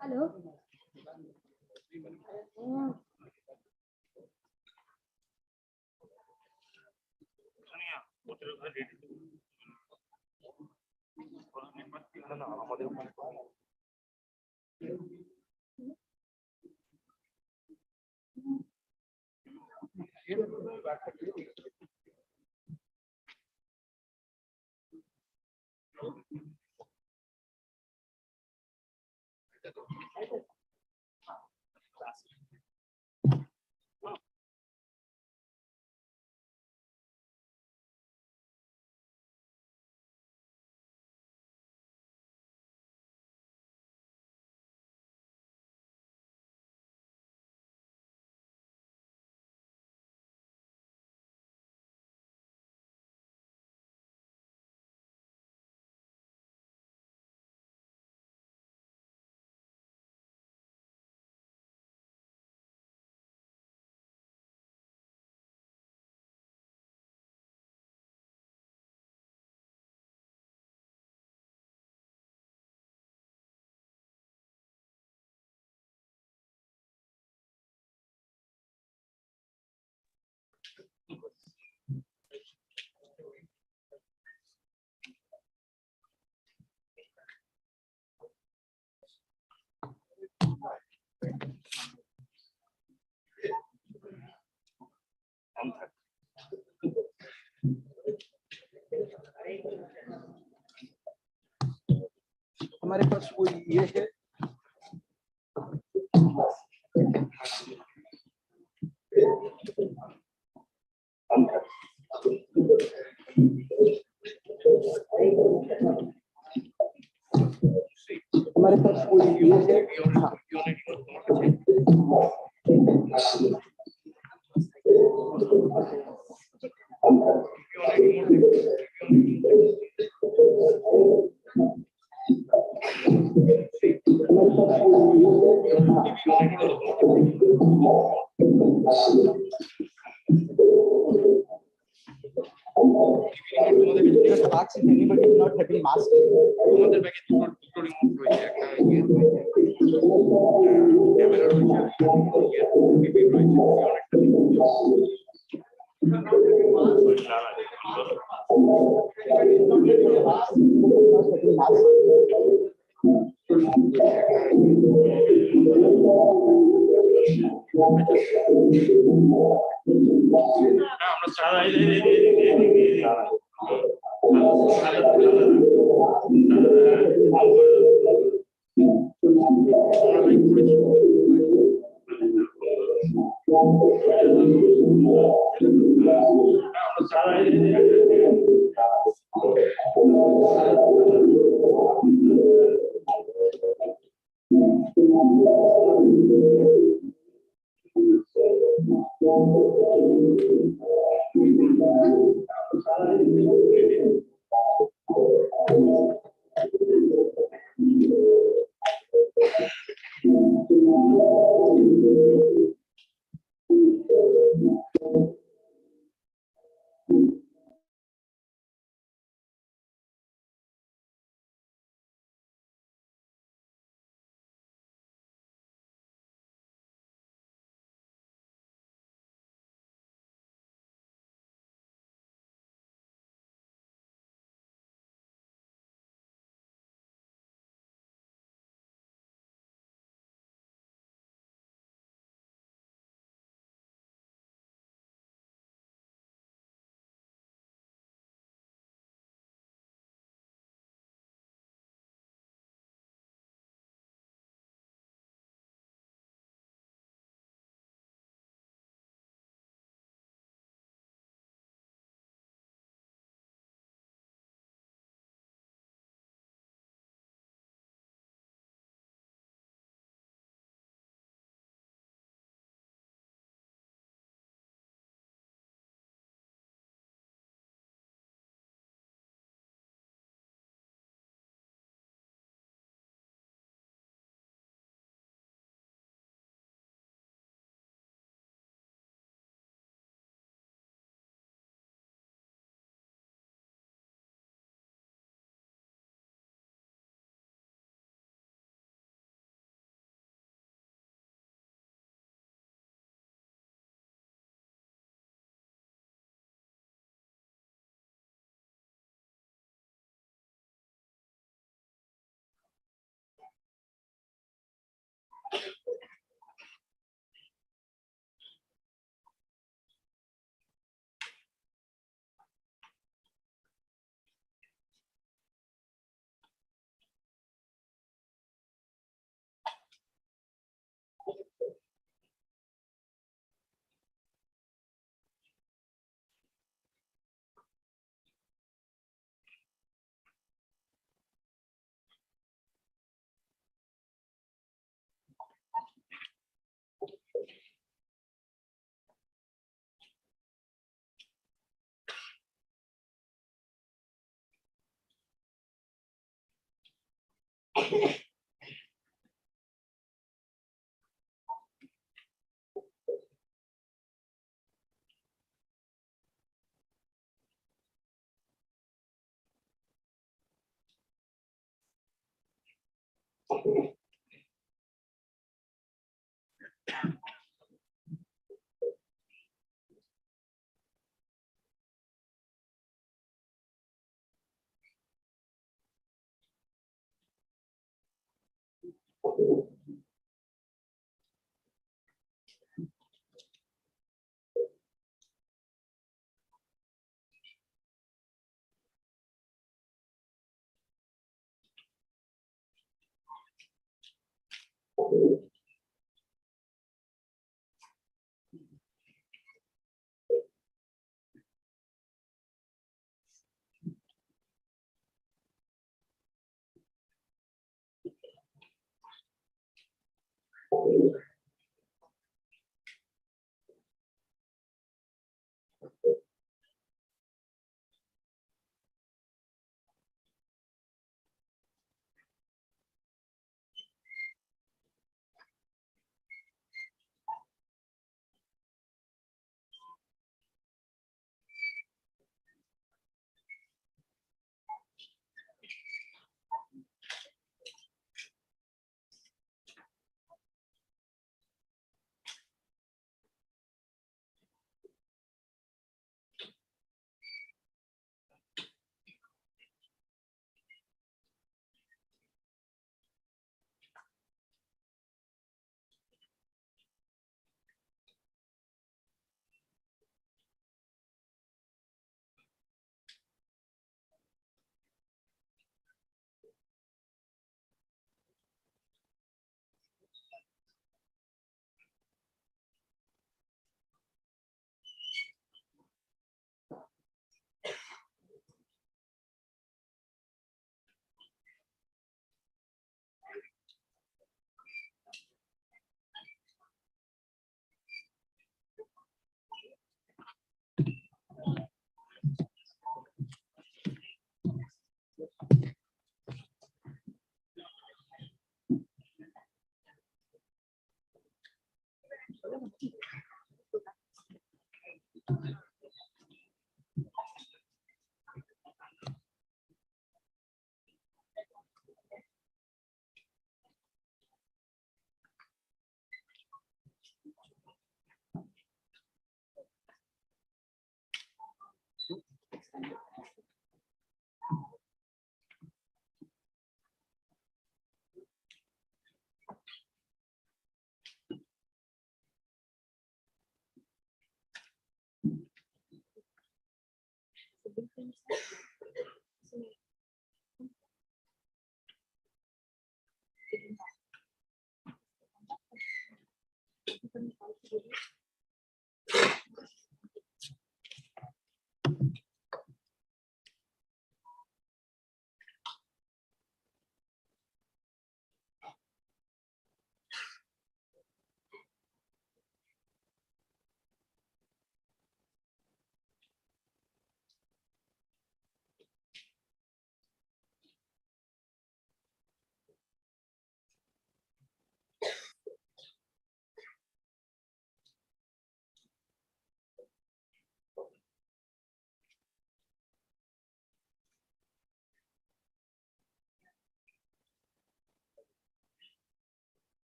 Hello. हमारे पास कोई ये है हमारे पास कोई ये है just ask if anybody is not having mask. আমাদের ব্যাগে দুটো রিমোট রয়েছে, একটা ইয়ে রয়েছে ক্যামেরা রয়েছে, বিপি রয়েছে,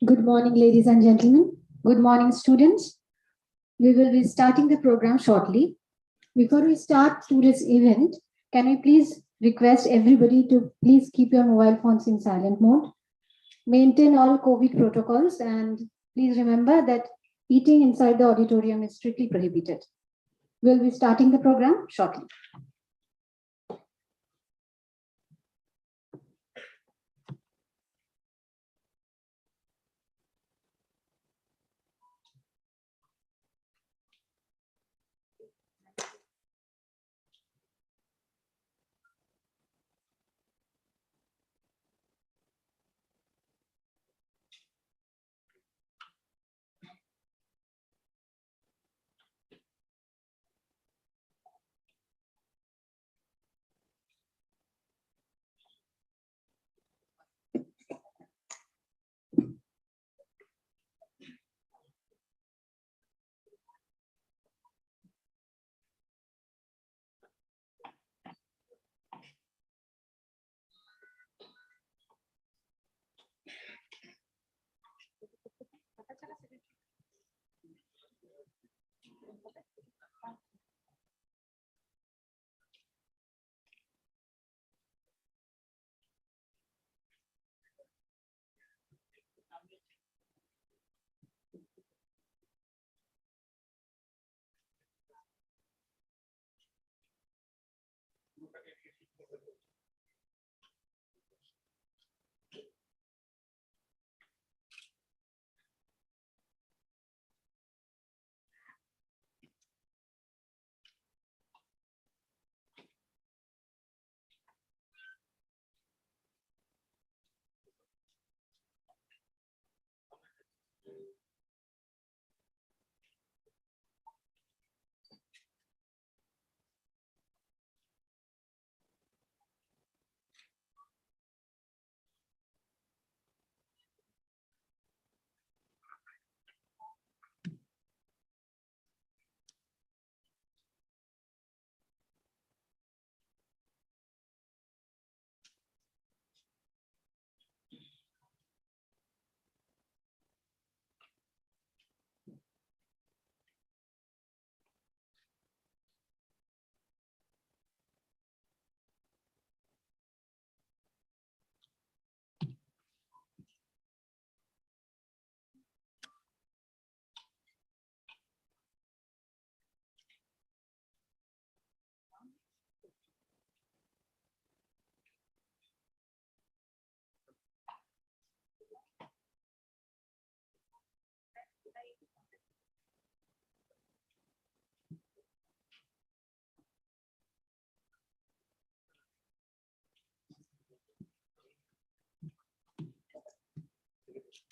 Good morning, ladies and gentlemen. Good morning, students. We will be starting the program shortly. Before we start today's event, can I please request everybody to please keep your mobile phones in silent mode, maintain all COVID protocols, and please remember that eating inside the auditorium is strictly prohibited. We'll be starting the program shortly.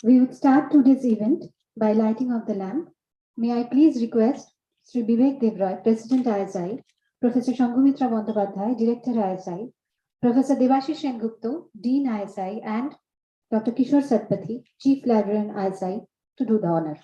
We would start today's event by lighting of the lamp. May I please request Sri Vivek Devroy, President ISI, Professor Shangumitra Bandyopadhyay, Director ISI, Professor Devashish Sengupta, Dean ISI, and Dr. Kishore Satpathy, Chief Librarian ISI, to do the honor.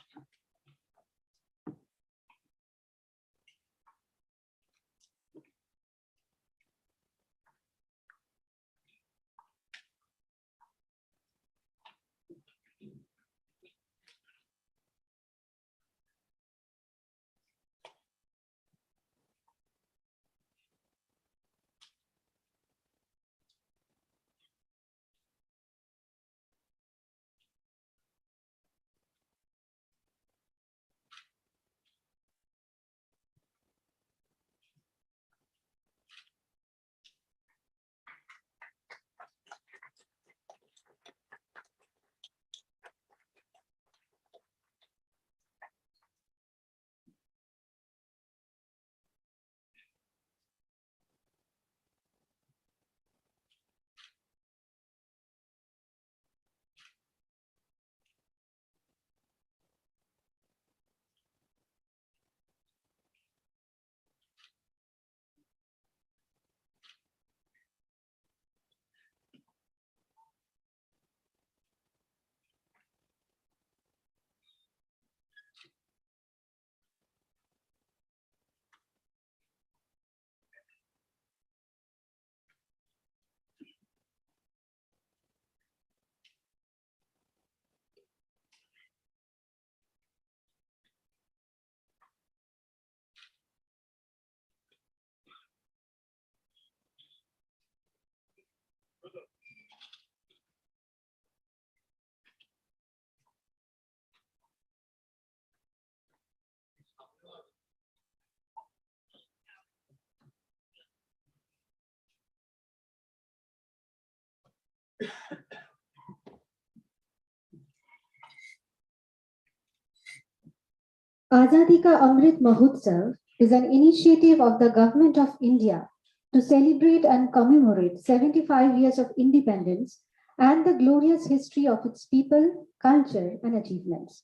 Azadi Ka Amrit Mahotsav is an initiative of the Government of India to celebrate and commemorate 75 years of independence and the glorious history of its people, culture, and achievements.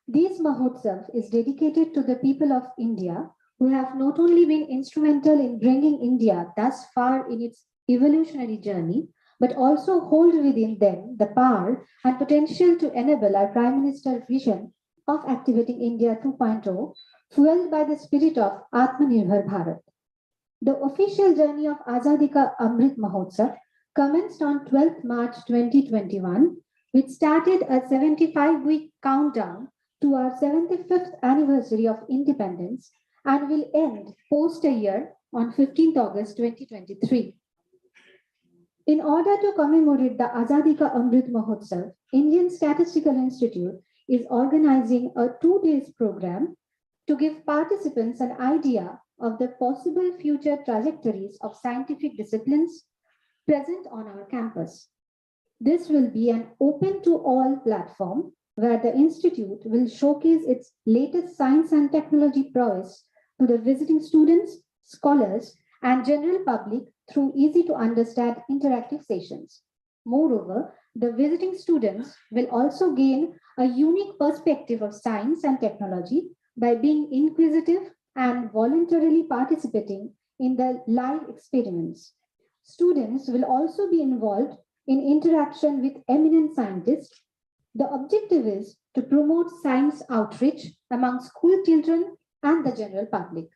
This Mahotsav is dedicated to the people of India who have not only been instrumental in bringing India thus far in its evolutionary journey, but also hold within them the power and potential to enable our Prime Minister's vision of activating India 2.0, fueled by the spirit of Atmanirbhar Bharat. The official journey of Azadi Ka Amrit Mahotsav commenced on 12th March 2021, which started a 75-week countdown to our 75th anniversary of independence and will end post a year on 15th August 2023. In order to commemorate the Azadi Ka Amrit Mahotsav, Indian Statistical Institute is organizing a 2-day program to give participants an idea of the possible future trajectories of scientific disciplines present on our campus. This will be an open to all platform where the Institute will showcase its latest science and technology prowess to the visiting students, scholars, and general public through easy to understand interactive sessions. Moreover, the visiting students will also gain a unique perspective of science and technology by being inquisitive and voluntarily participating in the live experiments. Students will also be involved in interaction with eminent scientists. The objective is to promote science outreach among school children and the general public.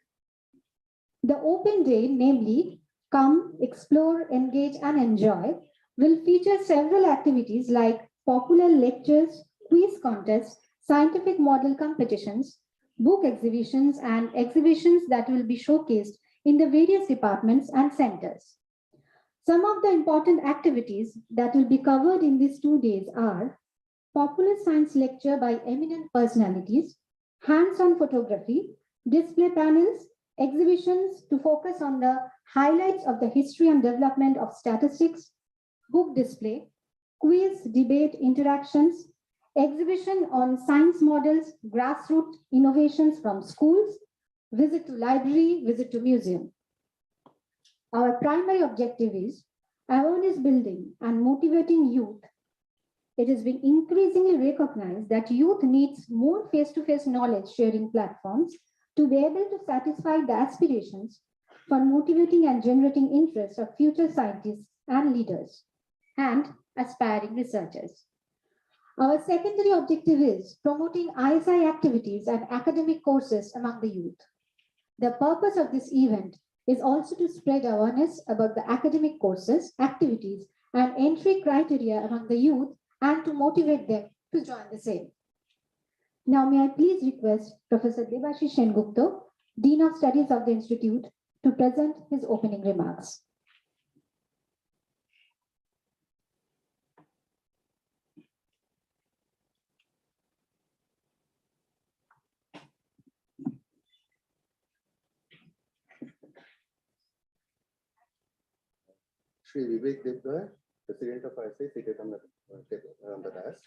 The open day, namely Come, Explore, Engage, and Enjoy, will feature several activities like popular lectures, quiz contests, scientific model competitions, book exhibitions, and exhibitions that will be showcased in the various departments and centers. Some of the important activities that will be covered in these 2 days are popular science lecture by eminent personalities, hands-on photography, display panels, exhibitions to focus on the highlights of the history and development of statistics, book display, quiz, debate, interactions, exhibition on science models, grassroots innovations from schools, visit to library, visit to museum. Our primary objective is awareness building and motivating youth. It has been increasingly recognized that youth needs more face-to-face knowledge sharing platforms to be able to satisfy the aspirations for motivating and generating interest of future scientists and leaders and aspiring researchers. Our secondary objective is promoting ISI activities and academic courses among the youth. The purpose of this event is also to spread awareness about the academic courses, activities, and entry criteria among the youth and to motivate them to join the same. Now, may I please request Professor Debashish Sengupta, Dean of Studies of the Institute, to present his opening remarks. Shri Vivek Devdoy, President of ISI, seated on the dais.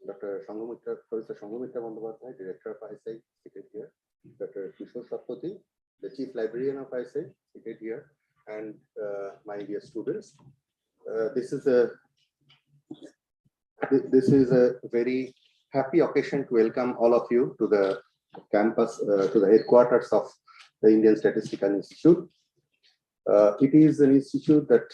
Dr. Sanghamitra, Professor Sanghamitra Bandyopadhyay, Director of ISI, seated here. Dr. Kishore Satpathy, the Chief Librarian of ISI, seated here. And my dear students, this is a very happy occasion to welcome all of you to the campus, to the headquarters of the Indian Statistical Institute. It is an institute that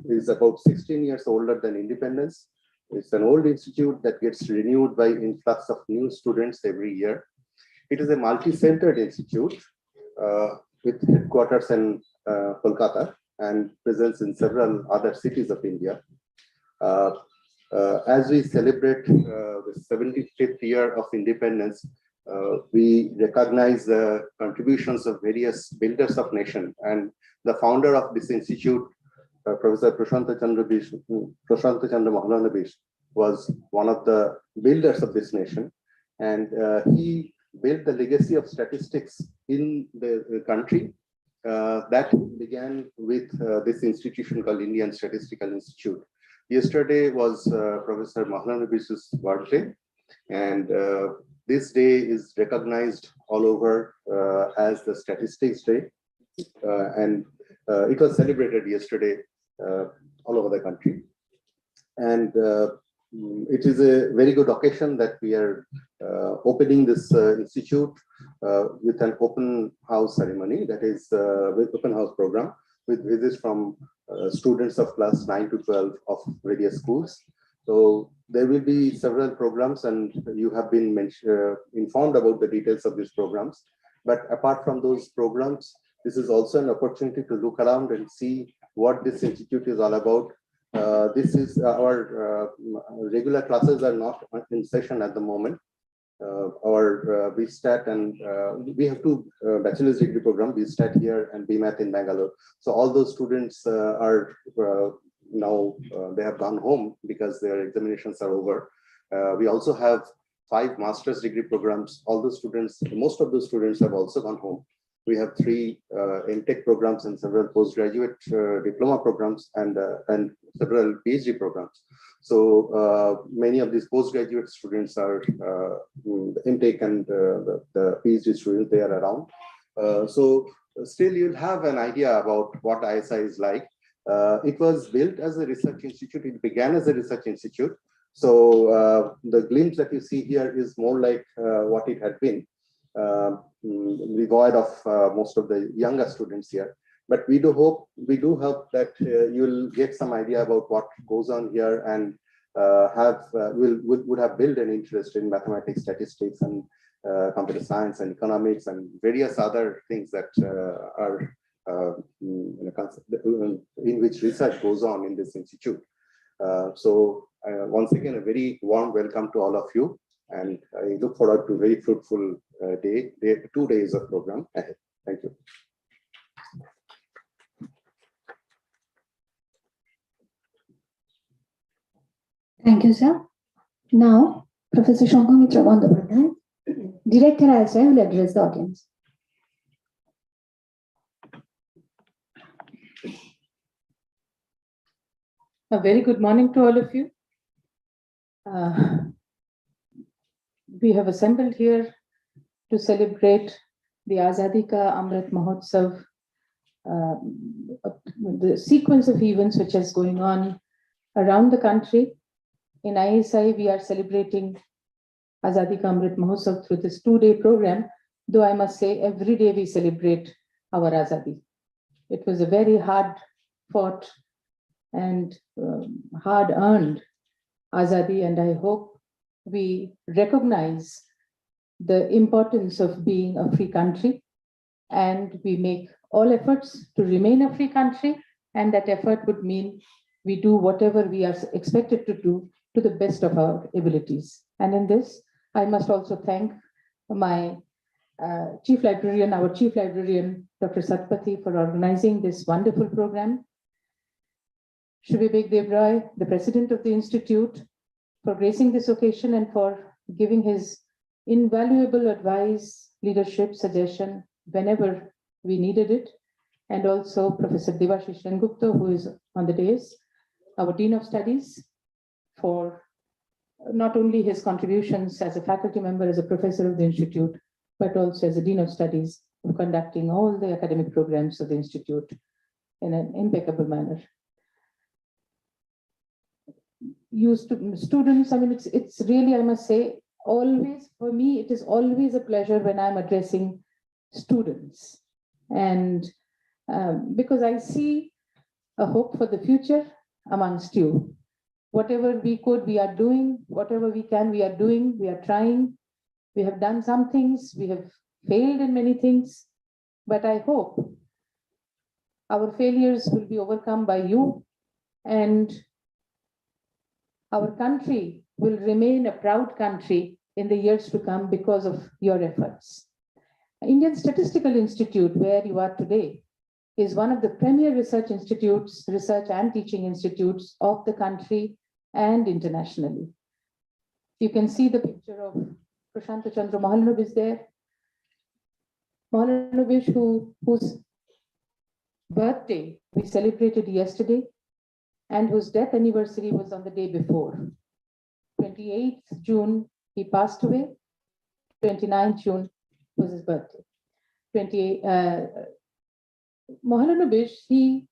is about 16 years older than independence. It's an old institute that gets renewed by influx of new students every year. It is a multi-centered institute with headquarters in Kolkata and presence in several other cities of India. As we celebrate the 75th year of independence, we recognize the contributions of various builders of nation, and the founder of this institute, Professor Prashant Chandra Mahalanobis, was one of the builders of this nation, and he built the legacy of statistics in the country that began with this institution called Indian Statistical Institute. Yesterday was Professor Mahalanobis's birthday, and this day is recognized all over as the Statistics Day, and it was celebrated yesterday all over the country. And it is a very good occasion that we are opening this institute with an open house ceremony, that is with open house program with visits from students of class 9 to 12 of various schools. So there will be several programs, and you have been informed about the details of these programs. But apart from those programs, this is also an opportunity to look around and see what this institute is all about. This is our regular classes are not in session at the moment. Our BStat and we have two bachelor's degree program, BStat here and BMath in Bangalore. So all those students are now they have gone home because their examinations are over. We also have 5 master's degree programs. All the students, most of the students have also gone home. We have 3 MTech programs and several postgraduate diploma programs and several PhD programs. So many of these postgraduate students are MTech and the PhD students, they are around. So still you'll have an idea about what ISI is like. It was built as a research institute. It began as a research institute. So the glimpse that you see here is more like what it had been. Devoid of most of the younger students here, but we do hope that you'll get some idea about what goes on here and would have built an interest in mathematics, statistics, and computer science and economics and various other things that are in which research goes on in this institute. So once again, a very warm welcome to all of you. And I look forward to a very fruitful 2 days of program ahead. Thank you. Thank you, sir. Now, Professor Shankhamitra Bandapradhan, Director ISI, will address the audience. A very good morning to all of you. We have assembled here to celebrate the Azadi Ka Amrit Mahotsav, the sequence of events which is going on around the country. In ISI, we are celebrating Azadi Ka Amrit Mahotsav through this 2-day program, though I must say every day we celebrate our Azadi. It was a very hard fought and hard-earned Azadi, and I hope we recognize the importance of being a free country, and we make all efforts to remain a free country, and that effort would mean we do whatever we are expected to do to the best of our abilities. And in this, I must also thank my chief librarian, our chief librarian, Dr. Satpathy, for organizing this wonderful program. Shri Vivek Dev Roy, the president of the institute, for gracing this occasion and for giving his invaluable advice, leadership, suggestion whenever we needed it. And also Professor Devashish Gupta, who is on the dais, our Dean of Studies, for not only his contributions as a faculty member, as a professor of the institute, but also as a Dean of Studies, of conducting all the academic programs of the institute in an impeccable manner. Students, I mean, it's really, I must say, always, for me, it is always a pleasure when I'm addressing students. And because I see a hope for the future amongst you. Whatever we could, we are doing. Whatever we can, we are doing. We are trying. We have done some things. We have failed in many things. But I hope our failures will be overcome by you, and our country will remain a proud country in the years to come because of your efforts. Indian Statistical Institute, where you are today, is one of the premier research institutes, research and teaching institutes of the country and internationally. You can see the picture of Prashanta Chandra Mahalanobis there. Mahalanobis, whose birthday we celebrated yesterday. and whose death anniversary was on the day before. 28th June, he passed away. 29th June was his birthday. 28, Mahalanobis, he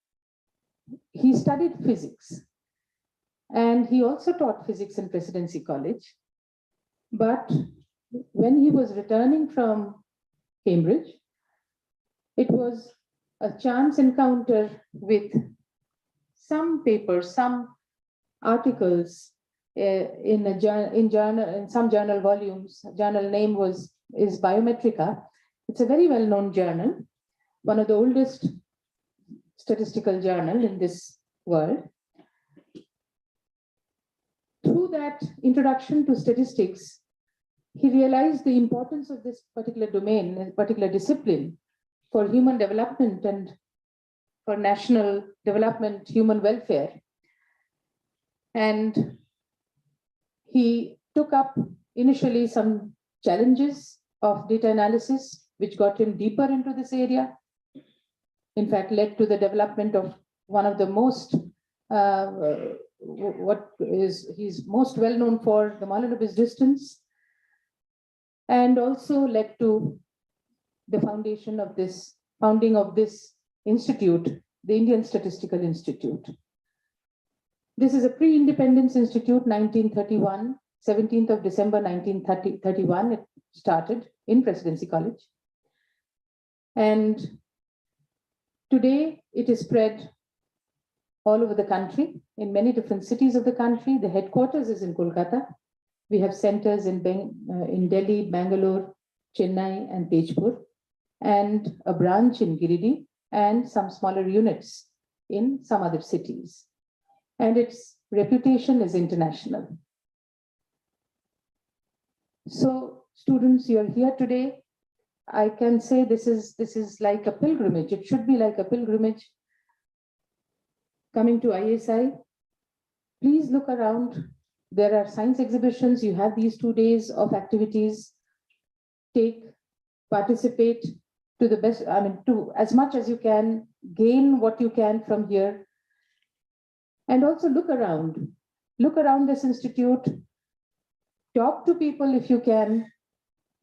studied physics, and he also taught physics in Presidency College. But when he was returning from Cambridge, it was a chance encounter with some papers, some articles in some journal volumes. Journal name is Biometrica. It's a very well-known journal, one of the oldest statistical journal in this world. Through that introduction to statistics, he realized the importance of this particular domain, a particular discipline for human development and for national development, human welfare. And he took up initially some challenges of data analysis, which got him deeper into this area. In fact, led to the development of one of the most, he's most well known for, the Mahalanobis distance, and also led to the founding of this institute, the Indian Statistical Institute. This is a pre-independence institute, 1931, 17th of December, 1931, it started in Presidency College. And today it is spread all over the country, in many different cities of the country. The headquarters is in Kolkata. We have centers in Delhi, Bangalore, Chennai, and Tejpur, and a branch in Giridih, and some smaller units in some other cities. And its reputation is international. So, students, you're here today. I can say this is like a pilgrimage. It should be like a pilgrimage coming to ISI. Please look around. There are science exhibitions. You have these 2 days of activities. Participate to the best, to as much as you can, gain what you can from here. And also look around this institute, talk to people if you can,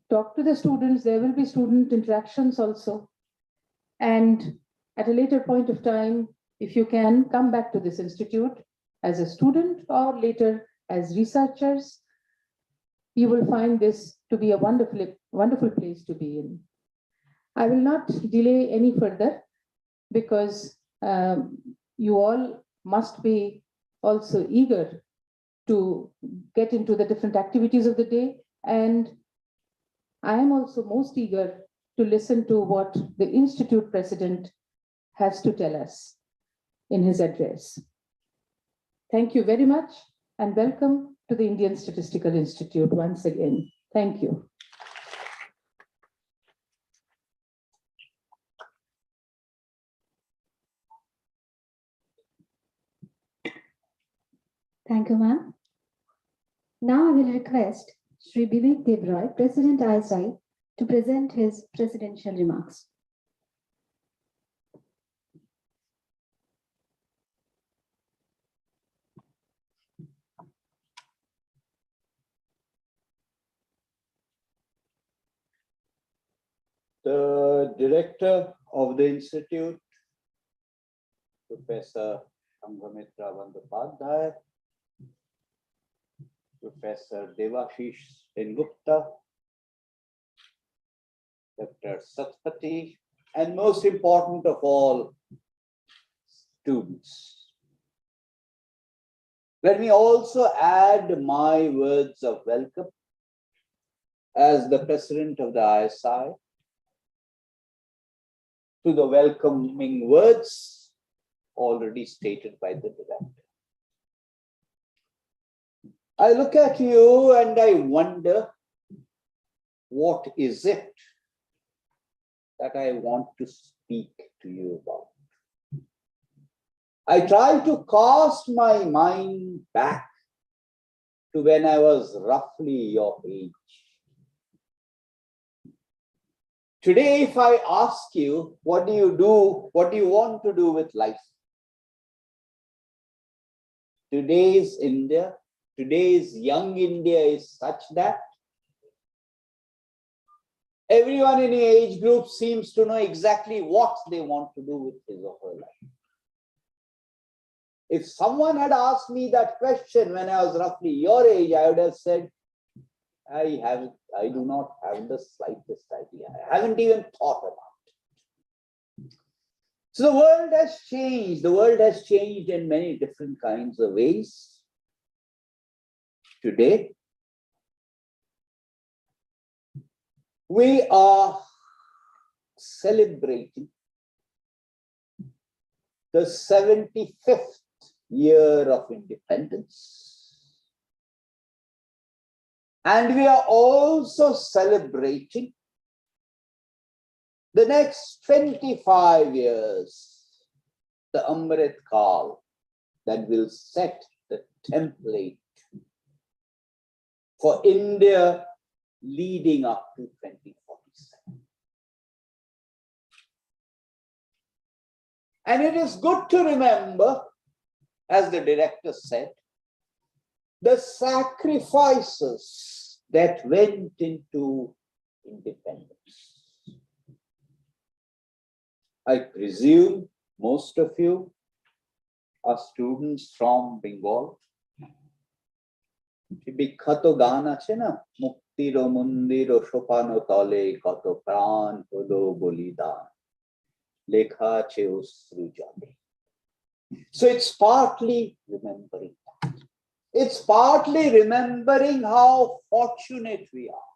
talk to the students. There will be student interactions also. And at a later point of time, if you can, come back to this institute as a student or later as researchers. You will find this to be a wonderful place to be in. I will not delay any further because you all must be also eager to get into the different activities of the day. And I am also most eager to listen to what the Institute President has to tell us in his address. Thank you very much and welcome to the Indian Statistical Institute once again. Thank you. Thank you, ma'am. Now I will request Sri Vivek Devroy, President ISI, to present his presidential remarks. The director of the institute, Professor Sanghamitra Bandyopadhyay, Professor Devashish Sengupta, Dr. Satpathy, and most important of all, students. Let me also add my words of welcome as the president of the ISI to the welcoming words already stated by the director. I look at you and I wonder, what is it that I want to speak to you about? I try to cast my mind back to when I was roughly your age. Today, if I ask you, what do you do? What do you want to do with life? today's India, today's young India is such that everyone in the age group seems to know exactly what they want to do with his or her life. If someone had asked me that question when I was roughly your age, I would have said, I do not have the slightest idea. I haven't even thought about it. So the world has changed. The world has changed in many different kinds of ways. Today, we are celebrating the 75th year of independence. And we are also celebrating the next 25 years, the Amrit Kal, that will set the template for India leading up to 2047. And it is good to remember, as the director said, the sacrifices that went into independence. I presume most of you are students from Bengal. বিখ্যাত গান আছে না, মুক্তির মন্দির ও সোপানো তলে কত প্রাণ হলো বলিদান, লেখা আছে অশ্রু জলে. So it's partly remembering that. It's partly remembering how fortunate we are.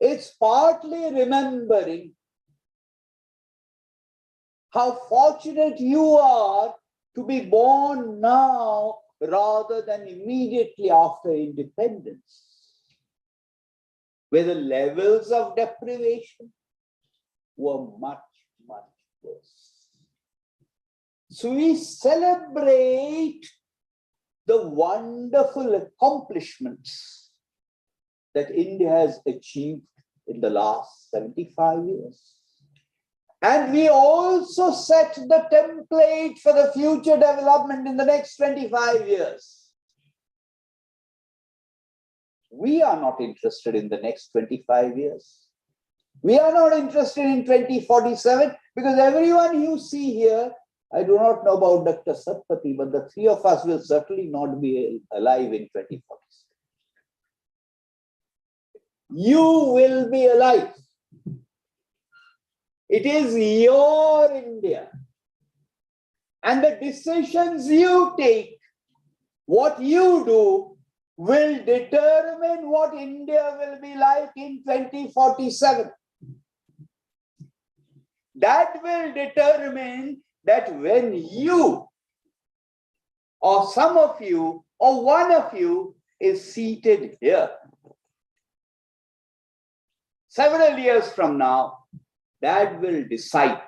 It's partly remembering how fortunate you are to be born now rather than immediately after independence, where the levels of deprivation were much, much worse. So we celebrate the wonderful accomplishments that India has achieved in the last 75 years. And we also set the template for the future development in the next 25 years. We are not interested in the next 25 years. We are not interested in 2047 because everyone you see here, I do not know about Dr. Satpathy, but the three of us will certainly not be alive in 2047. You will be alive. It is your India. And the decisions you take, what you do, will determine what India will be like in 2047. That will determine that when you, or some of you, or one of you is seated here, several years from now, that will decide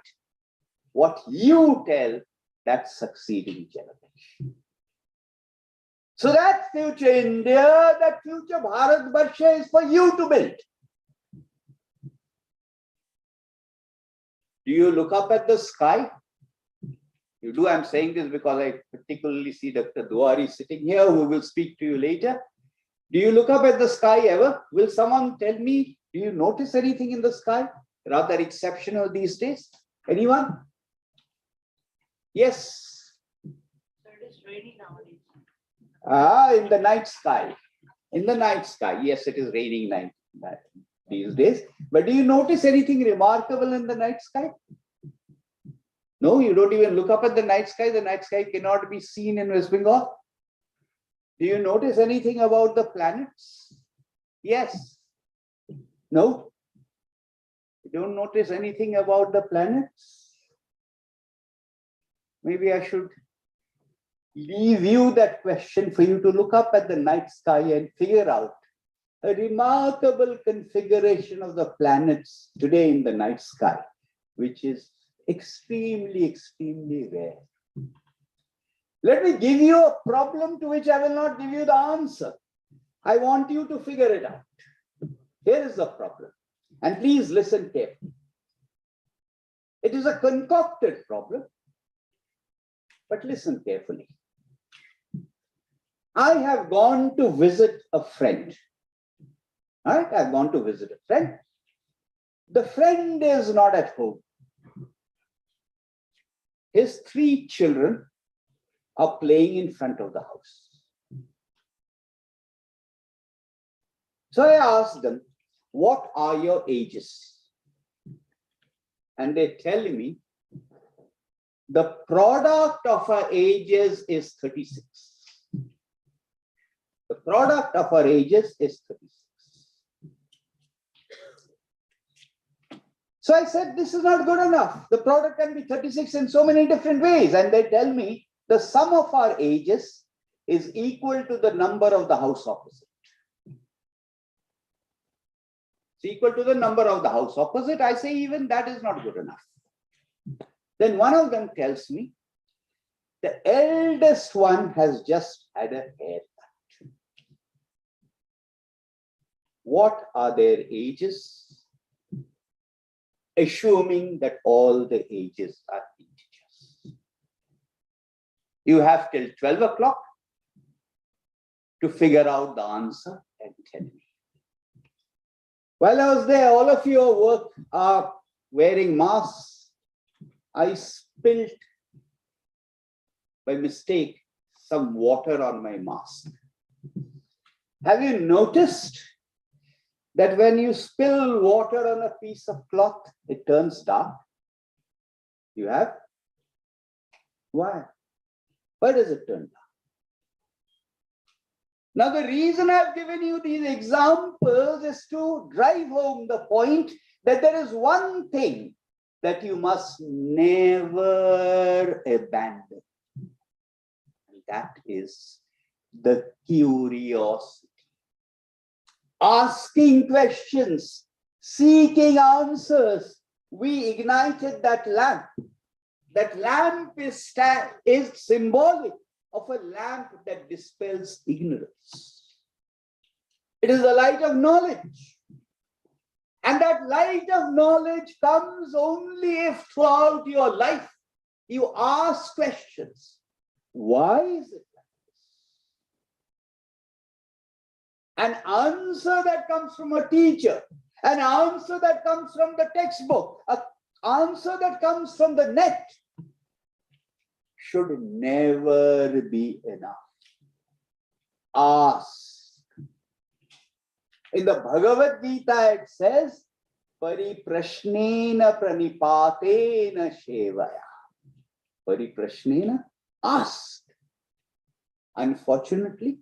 what you tell that succeeding generation. So that future India, that future Bharatvarsha is for you to build. Do you look up at the sky? You do. I'm saying this because I particularly see Dr. Duari sitting here, who will speak to you later. Do you look up at the sky ever? Will someone tell me, do you notice anything in the sky? Rather exceptional these days. Anyone? Yes. So it is raining nowadays. In the night sky. In the night sky. Yes, it is raining these days. But do you notice anything remarkable in the night sky? No, you don't even look up at the night sky. The night sky cannot be seen in West Bengal. Do you notice anything about the planets? Yes. No? You don't notice anything about the planets? Maybe I should leave you that question for you to look up at the night sky and figure out a remarkable configuration of the planets today in the night sky, which is extremely, extremely rare. Let me give you a problem to which I will not give you the answer. I want you to figure it out. Here is the problem. And please listen carefully. It is a concocted problem, but listen carefully. I have gone to visit a friend. All right, I've gone to visit a friend. The friend is not at home. His 3 children are playing in front of the house. So I asked them, what are your ages? And they tell me, the product of our ages is 36. The product of our ages is 36. So I said, this is not good enough. The product can be 36 in so many different ways. And they tell me the sum of our ages is equal to the number of the house opposite. It's equal to the number of the house opposite. I say, even that is not good enough. Then one of them tells me, the eldest one has just had a haircut. What are their ages? Assuming that all the ages are integers. You have till 12 o'clock to figure out the answer and tell me. While I was there, all of your work are wearing masks. I spilled by mistake some water on my mask. Have you noticed that when you spill water on a piece of cloth, it turns dark? You have? Why? Why does it turn dark? Now, the reason I've given you these examples is to drive home the point that there is one thing that you must never abandon. And that is the curiosity. Asking questions, seeking answers. We ignited that lamp. That lamp is symbolic of a lamp that dispels ignorance. It is the light of knowledge. And that light of knowledge comes only if throughout your life you ask questions. Why is it like this? An answer that comes from a teacher, an answer that comes from the textbook, an answer that comes from the net should never be enough. Ask. In the Bhagavad Gita, it says, Pariprashnena pranipatena shevaya. Pariprashnena, ask. Unfortunately,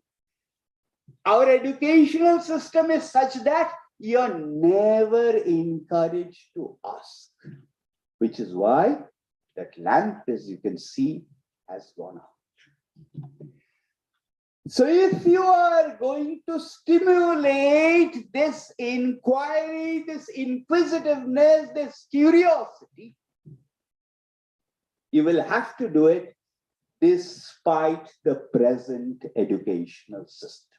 our educational system is such that you're never encouraged to ask, which is why that lamp, as you can see, has gone out. So if you are going to stimulate this inquiry, this inquisitiveness, this curiosity, you will have to do it despite the present educational system.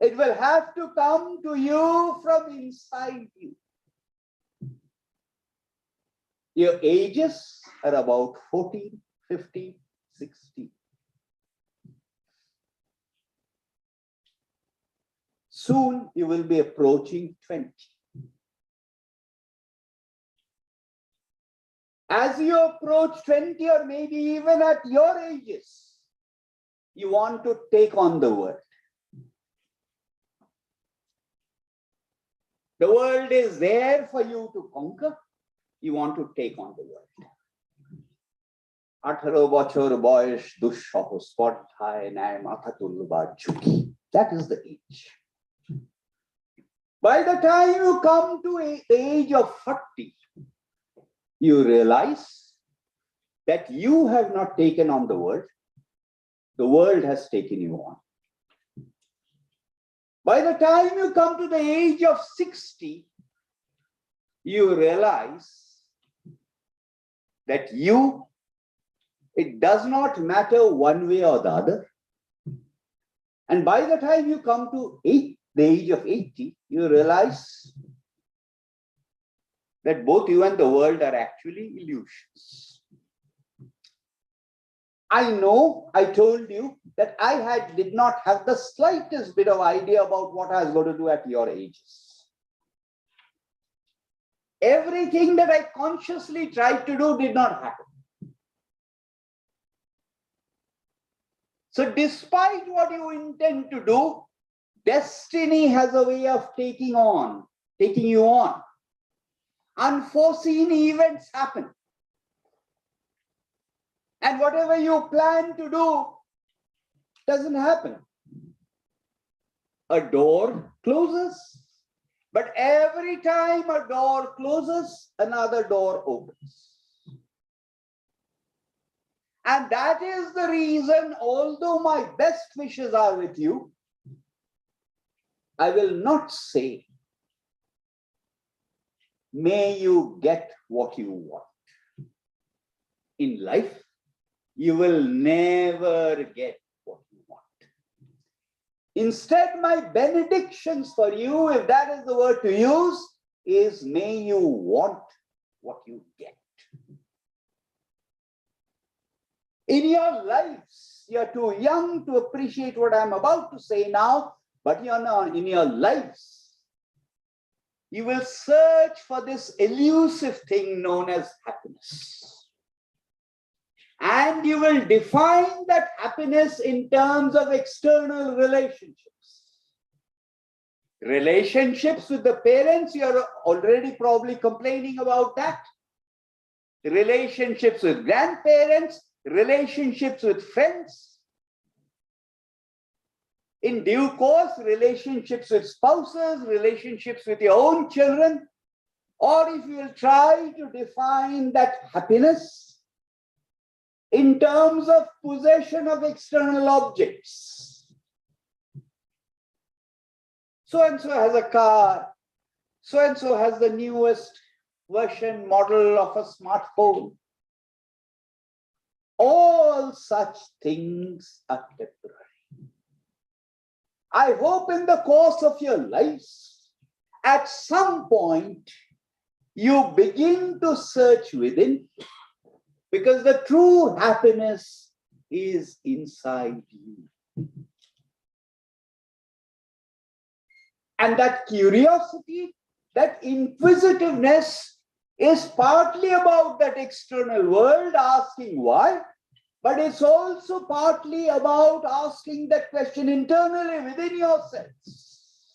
It will have to come to you from inside you. Your ages are about 14, 15, 16. Soon you will be approaching 20. As you approach 20, or maybe even at your ages, you want to take on the world. The world is there for you to conquer. You want to take on the world. 18 বছর বয়স দুঃসহ স্পর্ধায় ন্যায় মাথা তুলবার ঝুঁকি. That is the age. By the time you come to the age of 40, you realize that you have not taken on the world has taken you on. By the time you come to the age of 60, you realize that it does not matter one way or the other. And by the time you come to the age of 80, you realize that both you and the world are actually illusions. I know I told you that I did not have the slightest bit of idea about what I was going to do at your ages. Everything that I consciously tried to do did not happen. So despite what you intend to do, destiny has a way of taking you on. Unforeseen events happen. And whatever you plan to do doesn't happen. A door closes, but every time a door closes, another door opens. And that is the reason, although my best wishes are with you, I will not say, may you get what you want. In life, you will never get what you want. Instead, my benedictions for you, if that is the word to use, is may you want what you get. In your lives, you're too young to appreciate what I'm about to say now, but in your lives, you will search for this elusive thing known as happiness. And you will define that happiness in terms of external relationships. Relationships with the parents, you're already probably complaining about that. Relationships with grandparents, relationships with friends. In due course, relationships with spouses, relationships with your own children. Or if you will try to define that happiness in terms of possession of external objects. So-and-so has a car. So-and-so has the newest model of a smartphone. All such things are temporary. I hope in the course of your lives, at some point, you begin to search within, because the true happiness is inside you. And that curiosity, that inquisitiveness is partly about that external world, asking why, but it's also partly about asking that question internally within yourselves,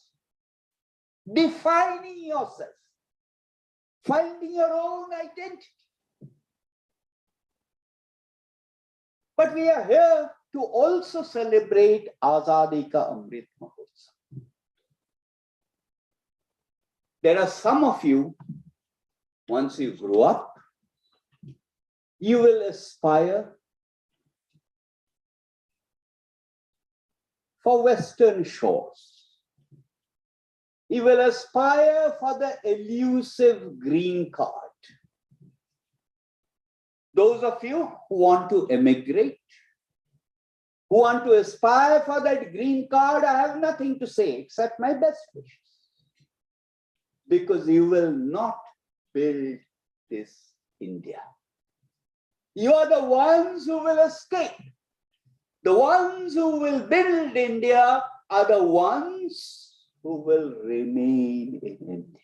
defining yourself, finding your own identity. But we are here to also celebrate Azadi Ka Amrit Mahotsav. There are some of you, once you grow up, you will aspire for Western shores. You will aspire for the elusive green card. Those of you who want to emigrate, who want to aspire for that green card, I have nothing to say except my best wishes. Because you will not build this India. You are the ones who will escape. The ones who will build India are the ones who will remain in India.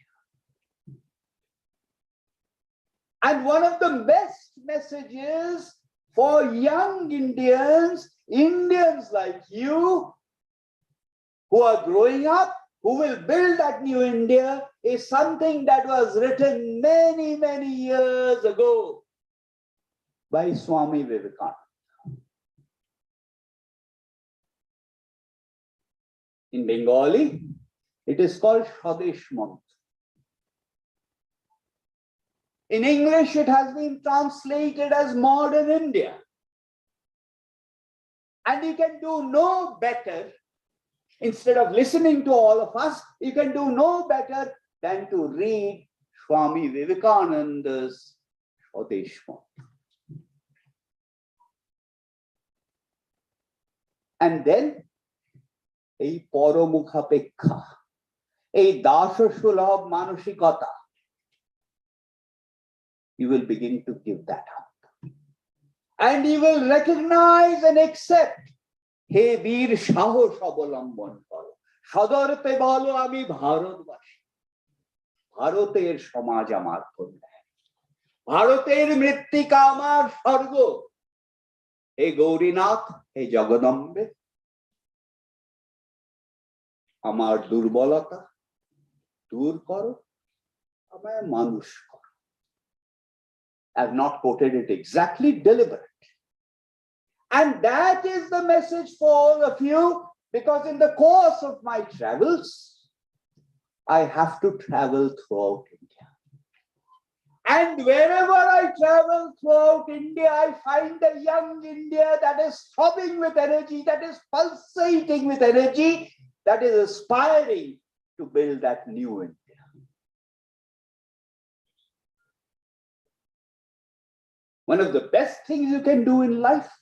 And one of the best messages for young Indians, Indians like you, who are growing up, who will build that new India, is something that was written many, many years ago by Swami Vivekananda. In Bengali, it is called Swadesh Mantra. In English, it has been translated as Modern India. And you can do no better, instead of listening to all of us, you can do no better than to read Swami Vivekananda's Swadesh Mantra. And then, এই পরমুখাপেক্ষা, এই দাসসুলভ মানসিকতা, you will begin to give that up. And he will recognize and accept, he বীর সাহস অবলম্বন করো, সদর্পে বলো আমি ভারতবাসী, ভারতের সমাজ আমার কল্যাণ, ভারতের মৃত্তিকা আমার স্বর্গ। হে গৌরীনাথ, হে জগদম্বে, আমার দুর্বলতা দূর করো, আমায় মানুষ করো। I've not quoted it exactly, deliberate. And that is the message for all of you, because in the course of my travels, I have to travel throughout India. And wherever I travel throughout India, I find a young India that is throbbing with energy, that is pulsating with energy, that is aspiring to build that new India. One of the best things you can do in life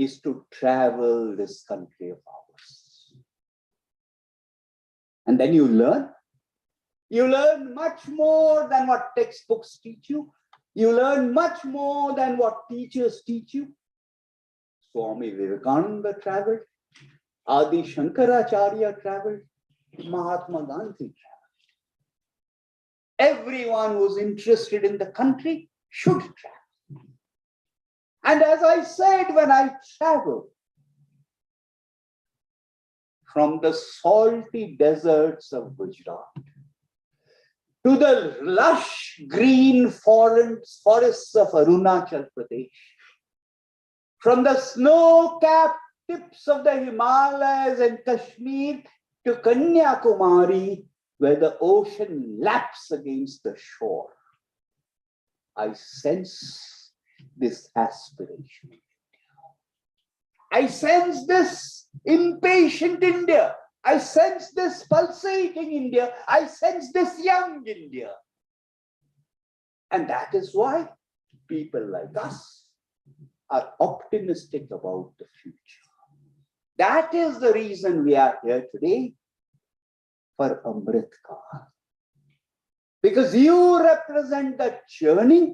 is to travel this country of ours. And then you learn. You learn much more than what textbooks teach you. You learn much more than what teachers teach you. Swami Vivekananda traveled. Adi Shankaracharya traveled. Mahatma Gandhi traveled. Everyone who's interested in the country should travel. And as I said, when I travel from the salty deserts of Gujarat to the lush green forests of Arunachal Pradesh, from the snow-capped tips of the Himalayas and Kashmir to Kanyakumari, where the ocean laps against the shore, I sense this aspiration. I sense this impatient India. I sense this pulsating India. I sense this young India. And that is why people like us are optimistic about the future. That is the reason we are here today for Amrit Kaal. Because you represent that journey.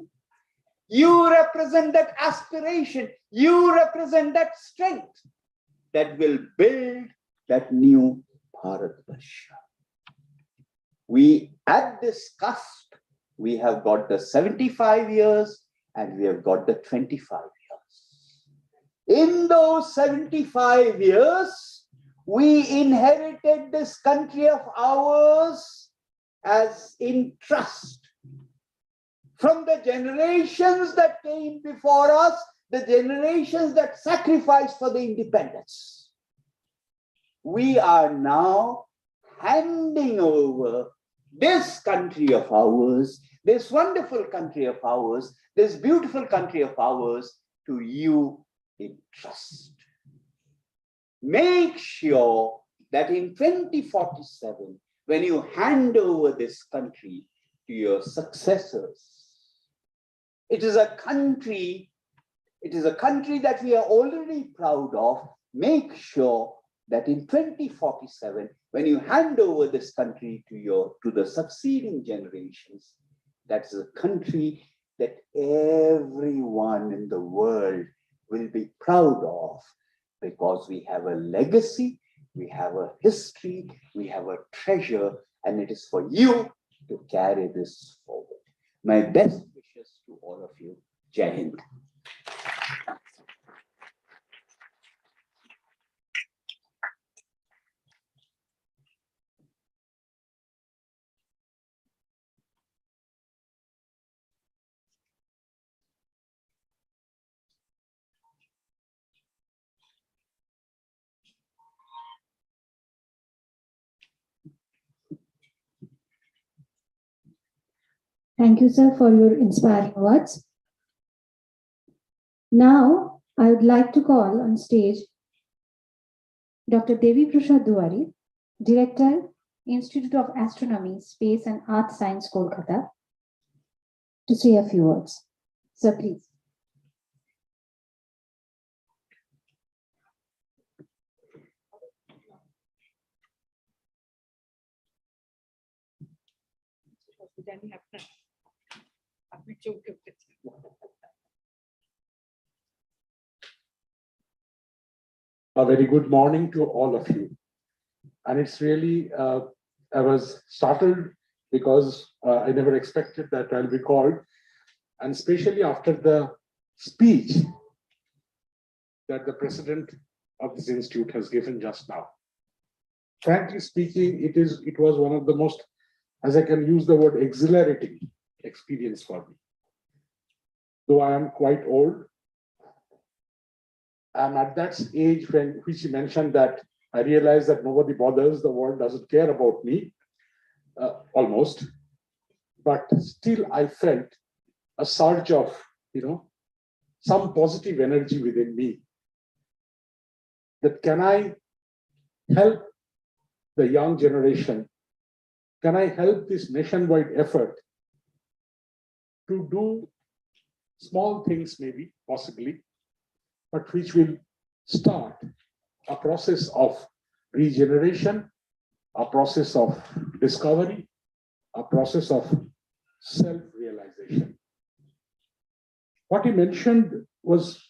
You represent that aspiration. You represent that strength that will build that new Bharatvarsha. We, at this cusp, we have got the 75 years and we have got the 25 years. In those 75 years, we inherited this country of ours as in trust. From the generations that came before us, the generations that sacrificed for the independence. We are now handing over this country of ours, this wonderful country of ours, this beautiful country of ours to you in trust. Make sure that in 2047, when you hand over this country to your successors, it is a country that we are already proud of. Make sure that in 2047, when you hand over this country to the succeeding generations, that's a country that everyone in the world will be proud of, because we have a legacy, we have a history, we have a treasure, and it is for you to carry this forward. My best wishes to all of you. Jai Hind. Thank you, sir, for your inspiring words. Now, I would like to call on stage Dr. Devi Prasad Duwari, Director, Institute of Astronomy, Space and Earth Science, Kolkata, to say a few words. Sir, please. জানি আপনার আপনি চমকে উঠেছেন। A very good morning to all of you. And it's really, I was startled because I never expected that I'll be called. And especially after the speech that the president of this institute has given just now. Frankly speaking, it was one of the most, as I can use the word, exhilarating experience for me. Though I am quite old, I'm at that age which he mentioned that I realized that nobody bothers, the world doesn't care about me, almost. But still I felt a surge of, some positive energy within me. That can I help the young generation? Can I help this nationwide effort to do small things, maybe, possibly, but which will start a process of regeneration, a process of discovery, a process of self-realization. What he mentioned was,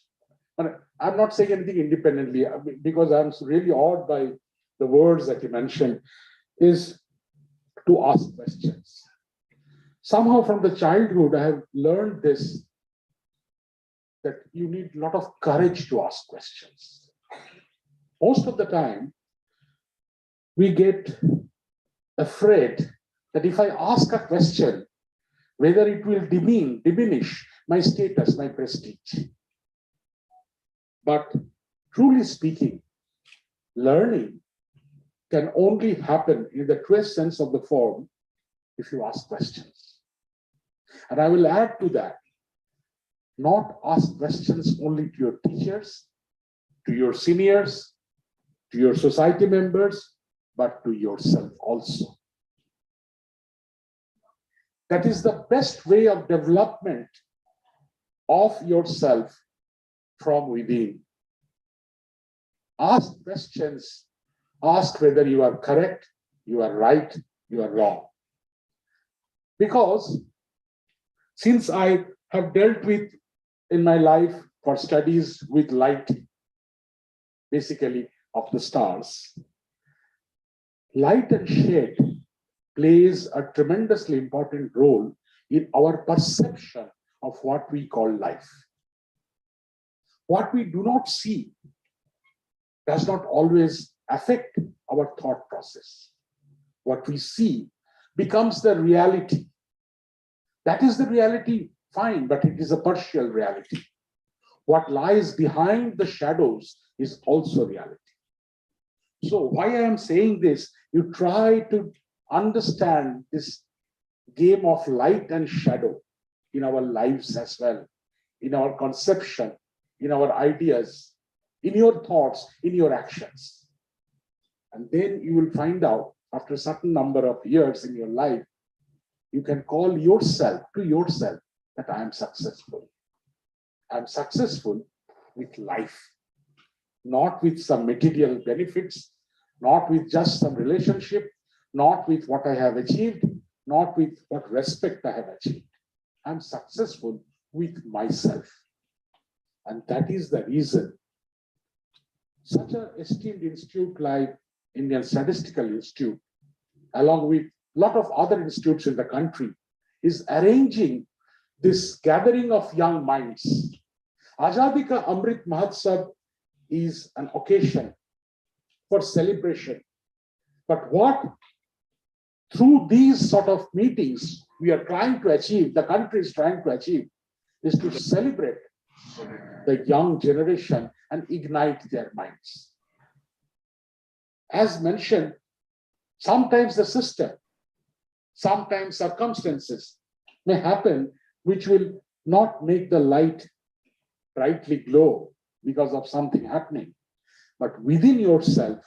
I'm not saying anything independently because I'm really awed by the words that he mentioned, is to ask questions. Somehow from the childhood, I have learned this, that you need a lot of courage to ask questions. Most of the time, we get afraid that if I ask a question, whether it will diminish my status, my prestige. But truly speaking, learning can only happen in the truest sense of the form if you ask questions. And I will add to that, not ask questions only to your teachers, to your seniors, to your society members, but to yourself also. That is the best way of development of yourself from within. Ask questions, ask whether you are correct, you are right, you are wrong. Because since I have dealt with in my life for studies with light, basically of the stars, light and shade plays a tremendously important role in our perception of what we call life. What we do not see does not always affect our thought process. What we see becomes the reality. That is the reality, fine, but it is a partial reality. What lies behind the shadows is also reality. So why I am saying this, you try to understand this game of light and shadow in our lives as well, in our conception, in our ideas, in your thoughts, in your actions. And then you will find out after a certain number of years in your life, you can call yourself to yourself that I am successful. I'm successful with life, not with some material benefits, not with just some relationship, not with what I have achieved, not with what respect I have achieved. I'm successful with myself. And that is the reason such an esteemed institute like Indian Statistical Institute, along with a lot of other institutes in the country, is arranging this gathering of young minds. Azadi Ka Amrit Mahotsav is an occasion for celebration. But what, through these sort of meetings, we are trying to achieve, the country is trying to achieve, is to celebrate the young generation and ignite their minds. As mentioned, sometimes the system, sometimes circumstances may happen which will not make the light brightly glow because of something happening. But within yourself,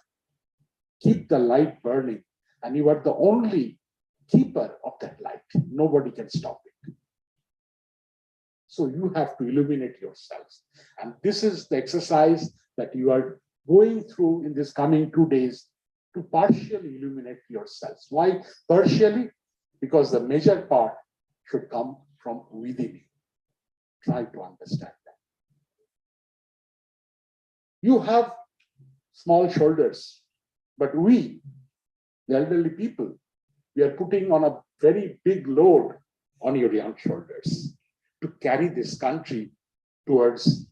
keep the light burning, and you are the only keeper of that light. Nobody can stop it. So you have to illuminate yourselves. And this is the exercise that you are going through in this coming 2 days to partially illuminate yourselves. Why partially? Because the major part should come from within you. Try to understand that. You have small shoulders, but we, the elderly people, we are putting on a very big load on your young shoulders to carry this country towards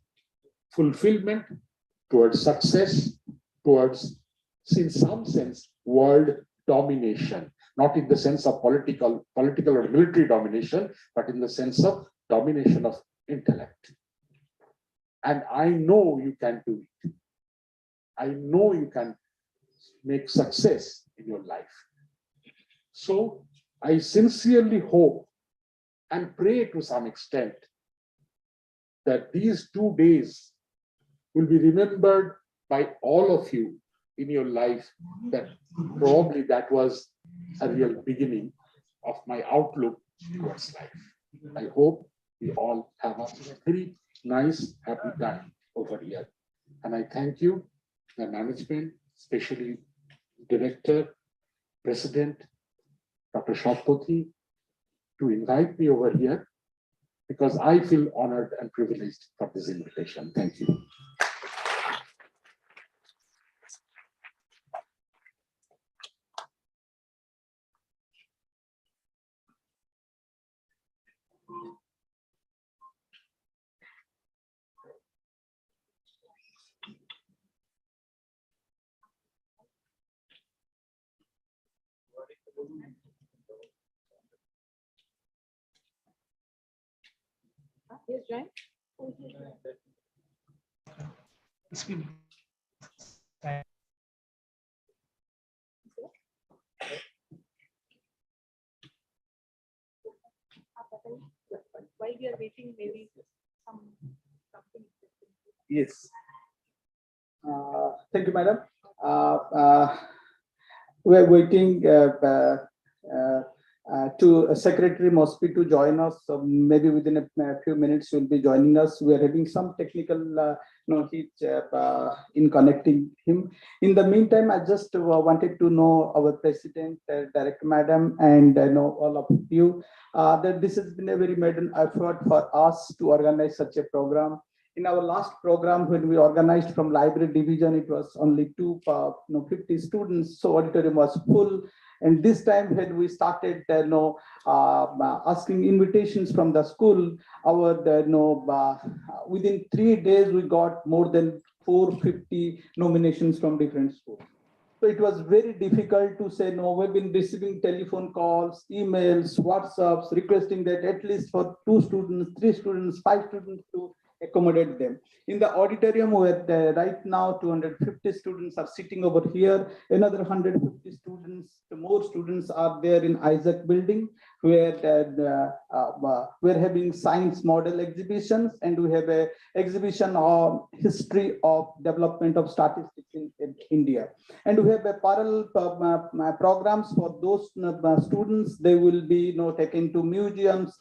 fulfillment, towards success, towards, in some sense, world domination, not in the sense of political or military domination, but in the sense of domination of intellect. And I know you can do it. I know you can make success in your life. So I sincerely hope and pray to some extent that these 2 days will be remembered by all of you in your life, that probably that was a real beginning of my outlook towards life. I hope we all have a very nice, happy time over here. And I thank you, the management, especially Director, President, Dr. Shotpathy, to invite me over here, because I feel honored and privileged for this invitation. Thank you. Yes, Jai? While we are waiting, maybe something. Yes. Thank you, madam. We're waiting to Secretary Mosby to join us. So maybe within a few minutes, he'll be joining us. We are having some technical hitch in connecting him. In the meantime, I just wanted to know our President, Director Madam, and know all of you that this has been a very maiden effort for us to organize such a program. In our last program, when we organized from library division, it was only 50 students, so auditorium was full. And this time, when we started asking invitations from the school, within 3 days, we got more than 450 nominations from different schools. So it was very difficult to say no. We've been receiving telephone calls, emails, WhatsApps, requesting that at least for 2 students, 3 students, 5 students to accommodate them. In the auditorium, where right now 250 students are sitting over here, another 150 students, more students are there in Isaac building, where we're having science model exhibitions, and we have a exhibition on history of development of statistics in India. And we have a parallel programs for those students. They will be taken to museums,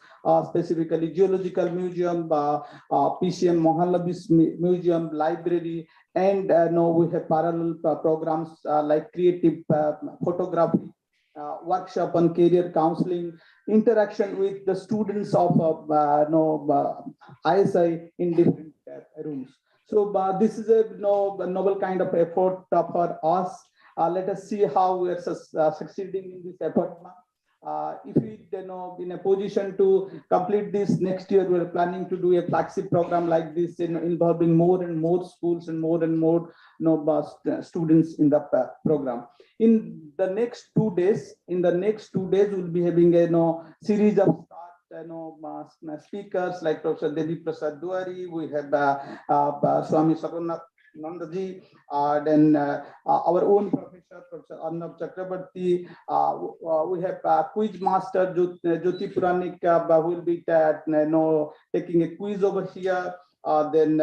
specifically Geological Museum, PCM Mohanlabis Museum, library, and we have parallel programs like creative photography, workshop on career counseling, interaction with the students of ISI in different rooms. So this is a novel kind of effort for us. Let us see how we are succeeding in this effort. If we in a position to complete this next year, we're planning to do a flagship program like this, involving more and more schools and more students in the program. In the next 2 days, we'll be having a series of speakers like Professor Devi Prasad Duari. We have Swami Sarvanath Nandaji, then our own professor, Professor Arnab Chakrabarti. We have quiz master Jyoti Puranik, who will be taking a quiz over here. Then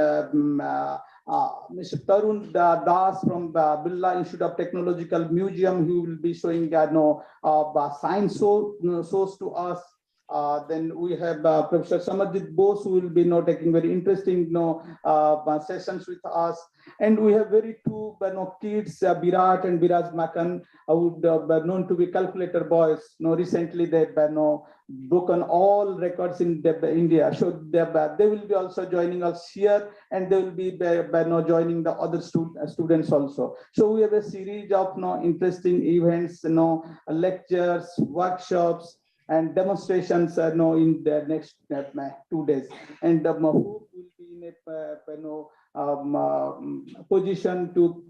Mr. Tarun Das from Birla Institute of Technological Museum, who will be showing science shows to us. Then we have Professor Samarjit Bose, who will be taking very interesting sessions with us. And we have very two kids, Virat and Biraj Makan, who are known to be calculator boys. Recently they've broken all records in India. So they will be also joining us here, and they will be joining the other students also. So we have a series of interesting events, lectures, workshops, and demonstrations in the next 2 days. And hope will be in a position to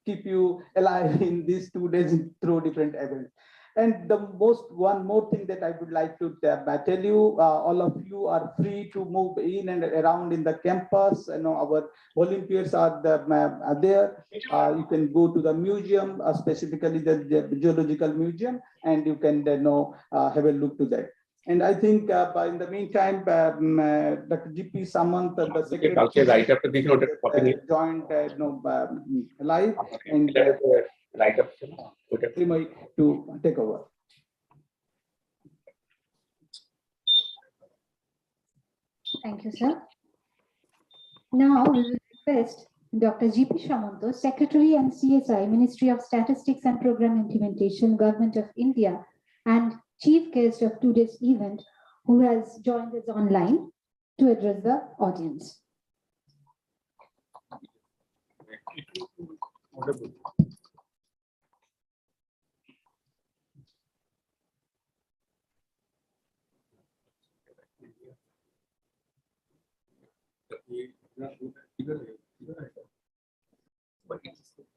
keep you alive in these 2 days through different events. And one more thing that I would like to tell you, all of you are free to move in and around in the campus. Our volunteers are there. You can go to the museum, specifically the geological museum, and you can have a look to that. And I think in the meantime, Dr. GP Samant, the secretary, joined live, and to take over. Thank you, sir. Now we will request Dr. GP Shamanto, Secretary and CSI, Ministry of Statistics and Program Implementation, Government of India, and Chief Guest of today's event, who has joined us online to address the audience.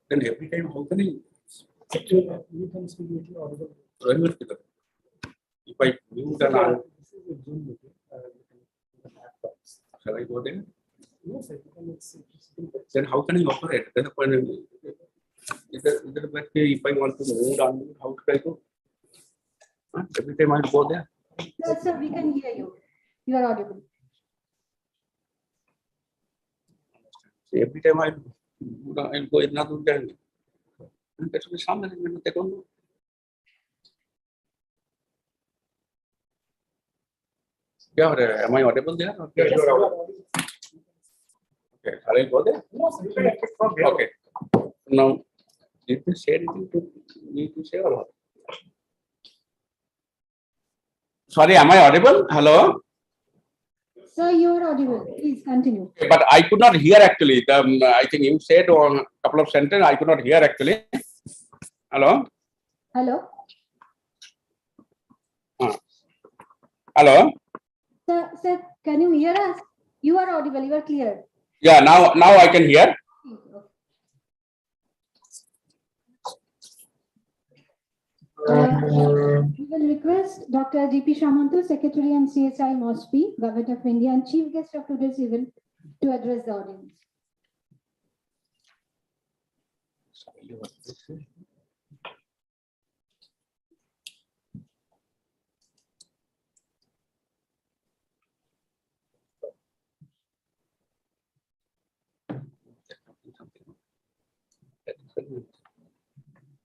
Then every time, how can I? If I mute and on, shall I go there? Then how can I operate? Then if I want to move on, how should I go? Every time I go there. Yes, sir, we can hear you. You are audible. Every time I go another then that will be something they don't know. Yeah, am I audible there? Okay, you are audible. Okay, shall I go there? Okay. Now, did you say anything to me to say or not? Sorry, am I audible? Hello? Sir, you are audible. Please continue. But I could not hear actually. I think you said on a couple of sentences, I could not hear actually. Hello? Hello? Hello? Sir, can you hear us? You are audible. You are clear. Yeah, now I can hear. We will request Dr. GP Shamanto, Secretary and CSI MOSPI, Government of India, and Chief Guest of today's event to address the audience.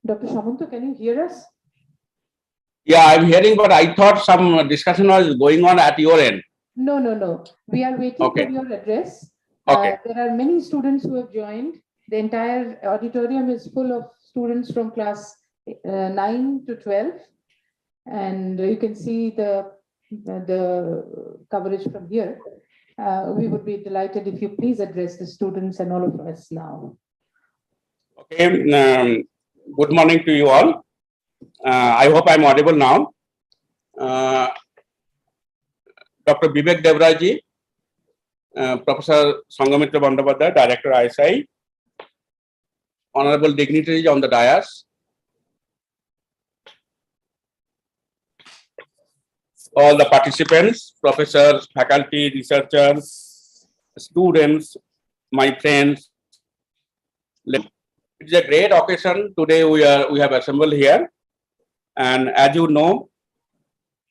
Dr. Shamanto, can you hear us? Yeah, I'm hearing, but I thought some discussion was going on at your end. No. We are waiting for your address. Okay. There are many students who have joined. The entire auditorium is full of students from class 9 to 12. And you can see the coverage from here. We would be delighted if you please address the students and all of us now. Okay. Good morning to you all. I hope I'm audible now. Dr. Vivek Devraji, Professor Sangamitra Bandyopadhyay, Director ISI, honorable dignitaries on the dais, all the participants, professors, faculty, researchers, students, my friends. It is a great occasion today. We have assembled here, and as you know,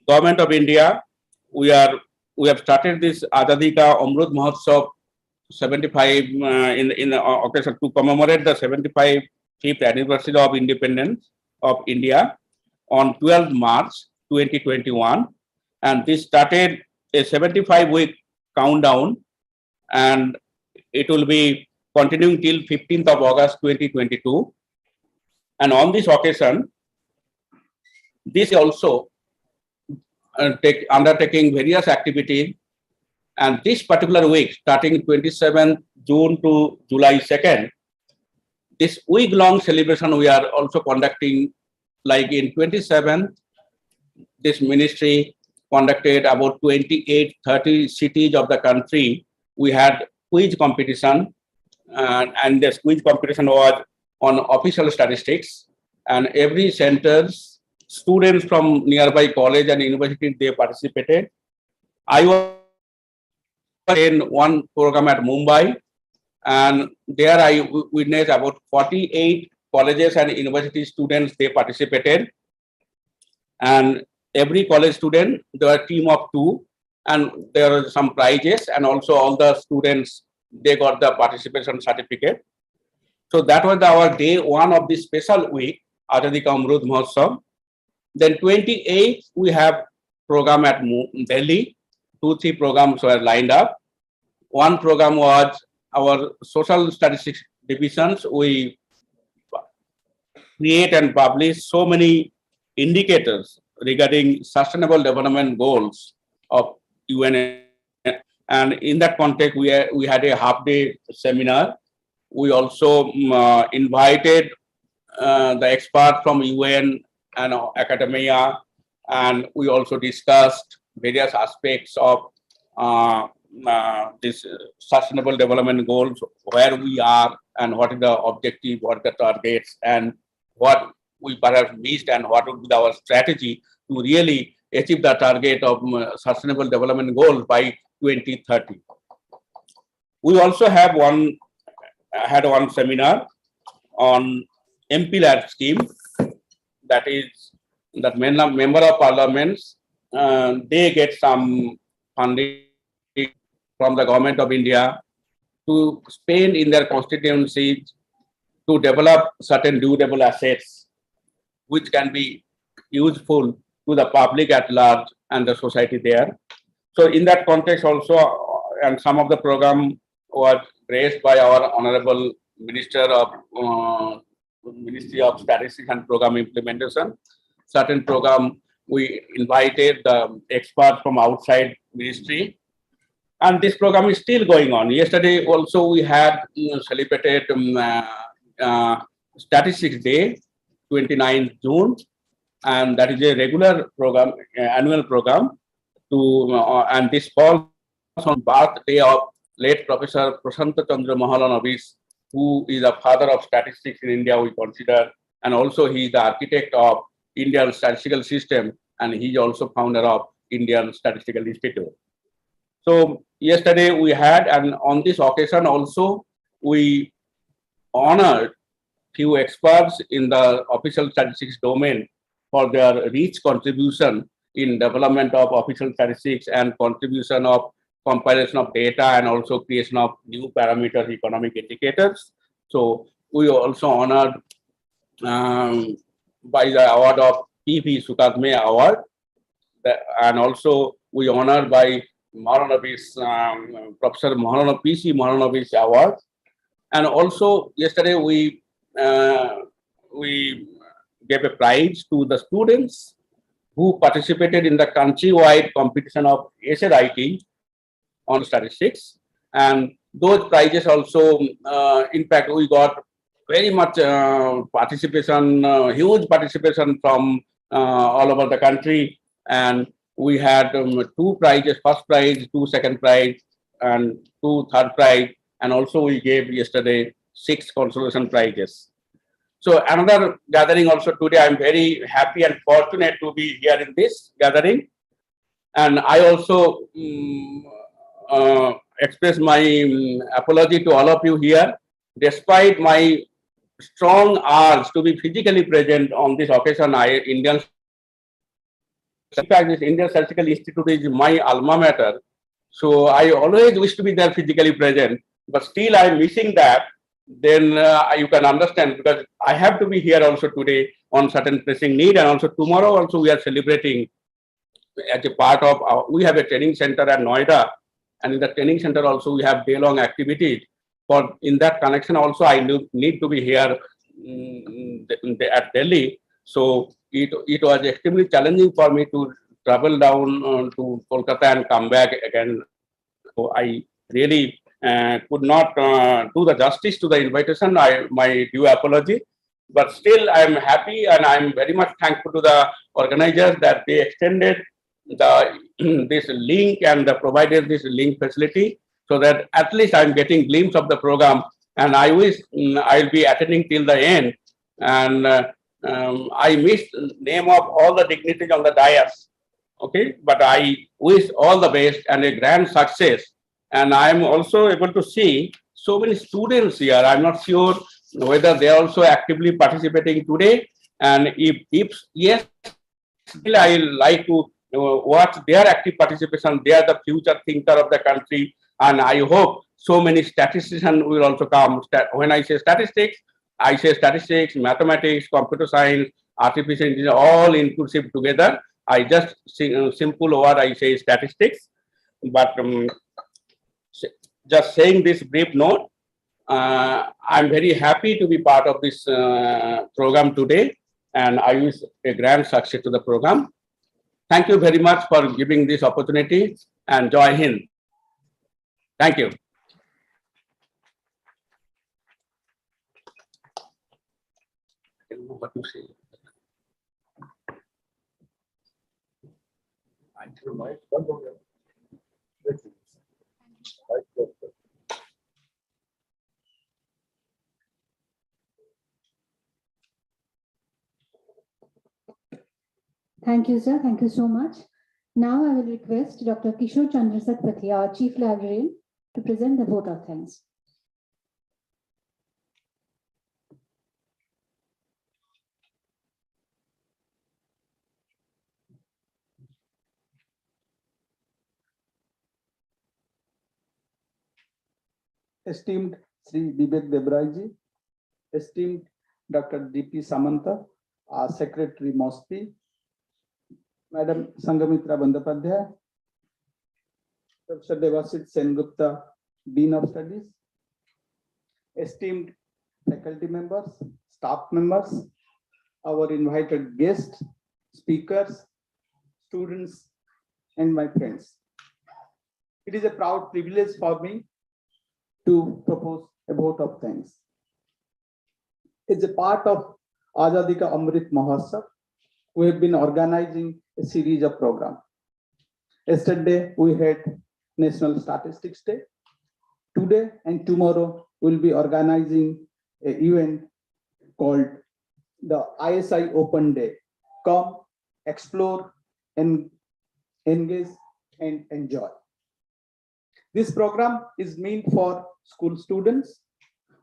Government of India, we have started this Azadi Ka Amrut Mahotsav 75 in the occasion to commemorate the 75th anniversary of independence of India on 12th March 2021, and this started a 75-week countdown, and It will be continuing till 15th of August 2022. And on this occasion, this also undertaking various activities. And this particular week, starting 27th June to July 2nd, this week-long celebration we are also conducting. Like in 27th, this ministry conducted about 28-30 cities of the country. We had quiz competition, and this quiz competition was on official statistics. And every centers, students from nearby college and university, they participated. I was in one program at Mumbai, and there I witnessed about 48 colleges and university students, they participated. And every college student, there were a team of 2, and there are some prizes, and also all the students, they got the participation certificate. So that was our day 1 of this special week, Azadi Ka Amrut Mahotsav. Then 28th, we have program at Delhi. 2-3 programs were lined up. One program was our social statistics divisions. We create and publish so many indicators regarding sustainable development goals of UN. And in that context, we had a half-day seminar. We also invited the experts from UN and academia, and we also discussed various aspects of this sustainable development goals, where we are and what is the objective, what are the targets, and what we perhaps missed, and what would be our strategy to really achieve the target of sustainable development goals by 2030. We also had one seminar on MP lab scheme, that is that member of parliaments, they get some funding from the government of India to spend in their constituencies to develop certain durable assets which can be useful to the public at large and the society there. So in that context also, and some of the program was raised by our Honorable Minister of Ministry of Statistics and Program Implementation. Certain program, we invited the experts from outside ministry. And this program is still going on. Yesterday also we had celebrated Statistics Day, 29th June. And that is a regular program, annual program. And this falls on birthday of late Professor Prashanta Chandra Mahalanobis, who is the father of statistics in India, we consider, and also he is the architect of Indian statistical system, and he is also founder of Indian Statistical Institute. So yesterday we had, and on this occasion also, we honored few experts in the official statistics domain for their rich contribution in development of official statistics and contribution of compilation of data and also creation of new parameters, economic indicators. So we also honored by the award of P.V. Sukadme Award, and also we honored by Mahalanobis, Professor P.C. Mahalanobis Award. And also yesterday we gave a prize to the students who participated in the countrywide competition of essay writing on statistics. And those prizes also, in fact, we got very much participation, huge participation from all over the country. And we had 2 prizes, first prize, 2 second prize, and 2 third prize. And also we gave yesterday 6 consolation prizes. So another gathering also today, I'm very happy and fortunate to be here in this gathering. And I also express my apology to all of you here, despite my strong urge to be physically present on this occasion. In fact, this Indian Statistical Institute is my alma mater. So I always wish to be there physically present, but still I'm missing that. Then you can understand, because I have to be here also today on certain pressing need, and also tomorrow also we are celebrating as a part of we have a training center at Noida, and in the training center also we have day-long activities. for in that connection also I need to be here at Delhi. So it was extremely challenging for me to travel down to Kolkata and come back again. So I really could not do the justice to the invitation. My due apology. But still, I'm happy and I'm very much thankful to the organizers that they extended the this link and provided this link facility so that at least I'm getting glimpse of the program. And I wish I'll be attending till the end. And I missed name of all the dignitaries on the dais. Okay, but I wish all the best and a grand success. And I'm also able to see so many students here. I'm not sure whether they are also actively participating today. And if yes, still I like to watch their active participation. They are the future thinker of the country. And I hope so many statisticians will also come. When I say statistics, mathematics, computer science, artificial intelligence, all inclusive together. I just simple word I say statistics, but just saying this brief note, I'm very happy to be part of this program today, and I wish a grand success to the program. Thank you very much for giving this opportunity, and Jai Hind. Thank you. I don't know what to say. Thank you, sir. Thank you so much. Now I will request Dr. Kishore Chandra Satpathy, our Chief Librarian, to present the vote of thanks. Esteemed Sri Vivek Debraiji, esteemed Dr. D.P. Samanta, our Secretary MOSPI, Madam Sangamitra Bandyopadhyay, Professor Devasit Sengupta, Dean of Studies, esteemed faculty members, staff members, our invited guests, speakers, students, and my friends. It is a proud privilege for me to propose a vote of thanks. It's a part of Azadi Ka Amrit Mahotsav. We have been organizing a series of programs. Yesterday, we had National Statistics Day. Today and tomorrow, we'll be organizing an event called the ISI Open Day. Come, explore, and engage, and enjoy. This program is meant for school students.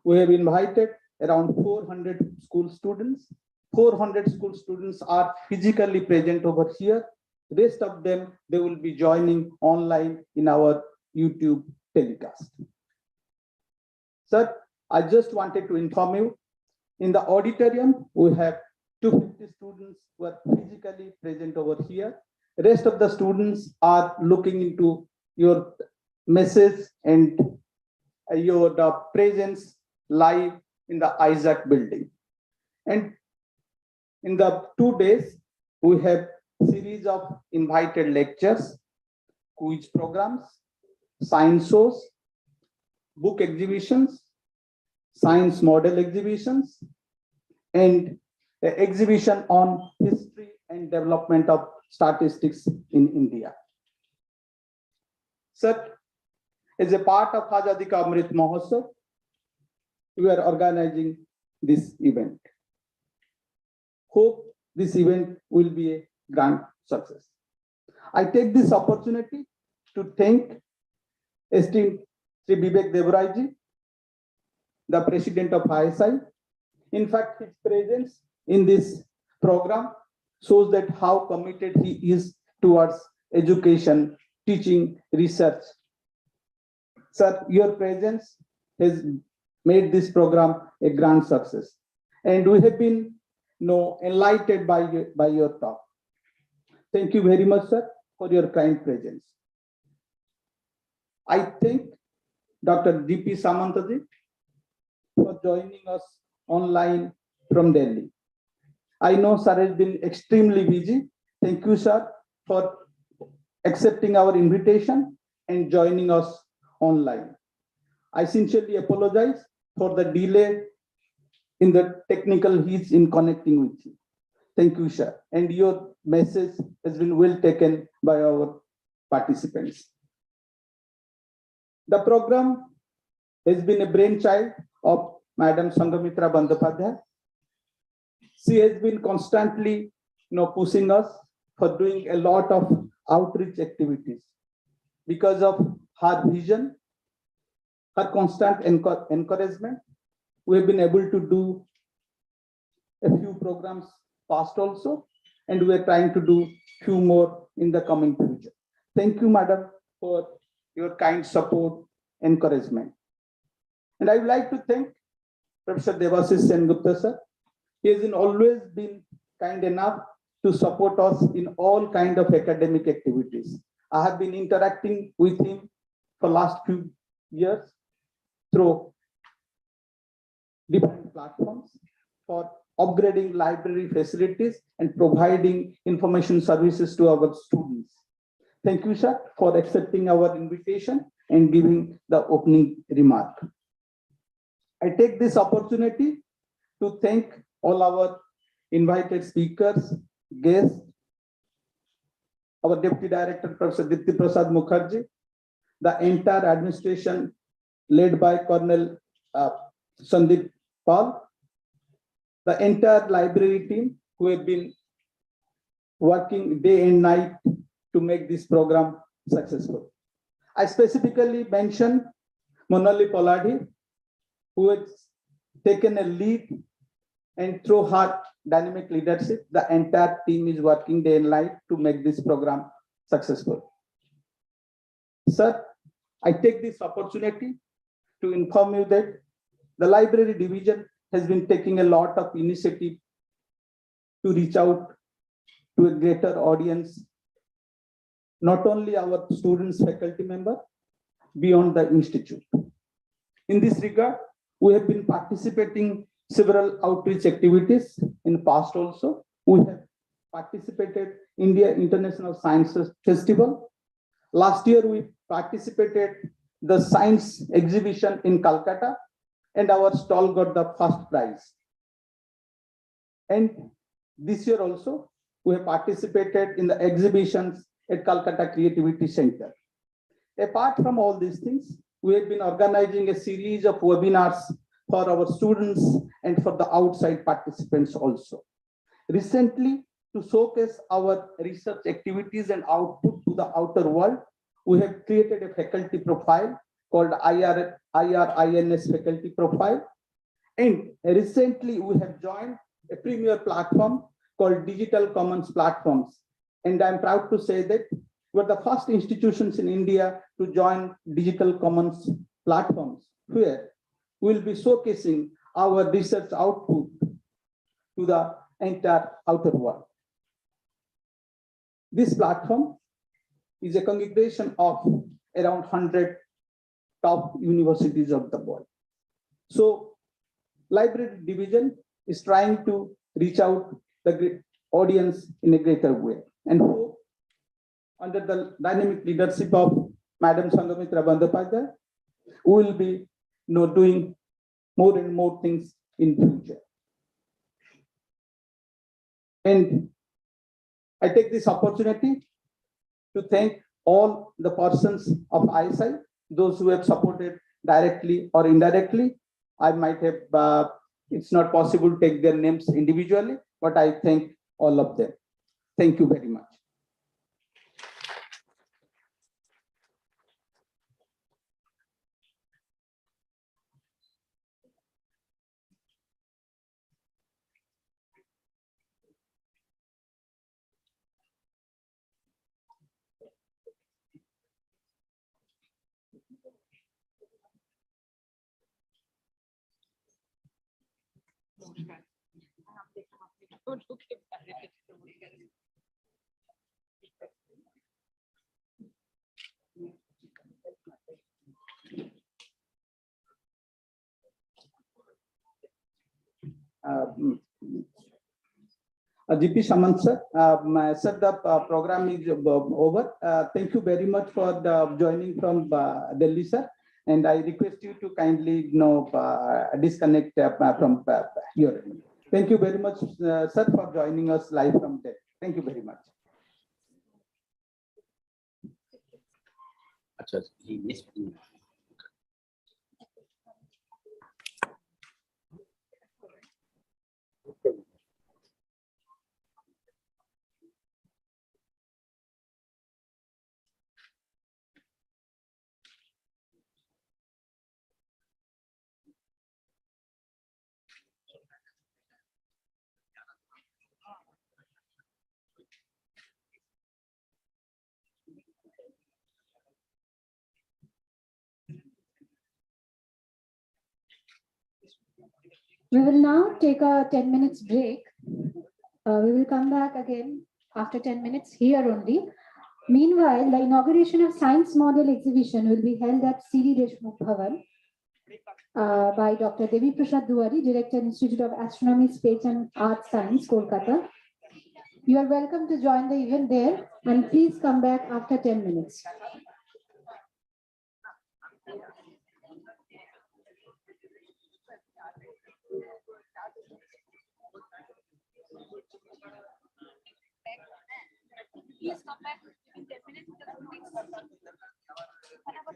We have invited around 400 school students. 400 school students are physically present over here. The rest of them, they will be joining online in our YouTube telecast. Sir, I just wanted to inform you, in the auditorium, we have 250 students who are physically present over here. The rest of the students are looking into your message and your presence live in the Isaac building. And in the 2 days, we have series of invited lectures, quiz programs, science shows, book exhibitions, science model exhibitions, and an exhibition on history and development of statistics in India. Sir, as a part of Azadi Ka Amrit Mahotsav, we are organizing this event. Hope this event will be a grand success. I take this opportunity to thank esteemed Sri Vivek Debraiji, the president of ISI. In fact, his presence in this program shows that how committed he is towards education, teaching, research. Sir, your presence has made this program a grand success. And we have been enlightened by your talk. Thank you very much, sir, for your kind presence. I thank Dr. GP Samantaji for joining us online from Delhi. I know sir has been extremely busy. Thank you, sir, for accepting our invitation and joining us online. I sincerely apologize for the delay in the technical hitch in connecting with you. Thank you, sir. And your message has been well taken by our participants. The program has been a brainchild of Madam Sanghamitra Bandyopadhyay. She has been constantly pushing us for doing a lot of outreach activities. Because of her vision, her constant encouragement, we have been able to do a few programs past also, and we are trying to do few more in the coming future. Thank you, madam, for your kind support, encouragement. And I would like to thank Professor Devashish Sengupta, sir. He has always been kind enough to support us in all kind of academic activities. I have been interacting with him for last few years through different platforms for upgrading library facilities and providing information services to our students. Thank you, sir, for accepting our invitation and giving the opening remark. I take this opportunity to thank all our invited speakers, guests, our Deputy Director, Professor Dipti Prasad Mukherjee, the entire administration led by Colonel Sandeep Paul, the entire library team who have been working day and night to make this program successful. I specifically mentioned Monali Poladi, who has taken a lead, and through her dynamic leadership, the entire team is working day and night to make this program successful. Sir, I take this opportunity to inform you that the library division has been taking a lot of initiative to reach out to a greater audience, not only our students, faculty member, beyond the institute. In this regard, we have been participating several outreach activities in the past also. We have participated India International Science Festival. Last year, we participated the science exhibition in Calcutta, and our stall got the first prize. And this year also, we have participated in the exhibitions at Calcutta Creativity Center. Apart from all these things, we have been organizing a series of webinars for our students and for the outside participants also. Recently, to showcase our research activities and output to the outer world, we have created a faculty profile called IRINS faculty profile. And recently, we have joined a premier platform called Digital Commons Platforms. And I'm proud to say that we're the first institutions in India to join Digital Commons platforms, where we'll be showcasing our research output to the entire outer world. This platform is a congregation of around 100 top universities of the world. So library division is trying to reach out the audience in a greater way. And hope, under the dynamic leadership of Madam Sanghamitra Bandyopadhyay, we will be doing more and more things in future. And I take this opportunity to thank all the persons of ISI, those who have supported directly or indirectly. I might have, it's not possible to take their names individually, but I thank all of them. Thank you very much. GP Samant sir, sir, the program is over. Thank you very much for joining from Delhi, sir. And I request you to kindly disconnect from your end. Thank you very much, sir, for joining us live from Delhi. Thank you very much. Achha, he missed me. We will now take a 10 minutes break. We will come back again after 10 minutes here only. Meanwhile, the inauguration of Science Model Exhibition will be held at C.D. Deshmukh Bhavan by Dr. Devi Prasad Duwari, Director, Institute of Astronomy, Space and Earth Science, Kolkata. You are welcome to join the event there, and please come back after 10 minutes. Please come back in 10 minutes because next 1 hour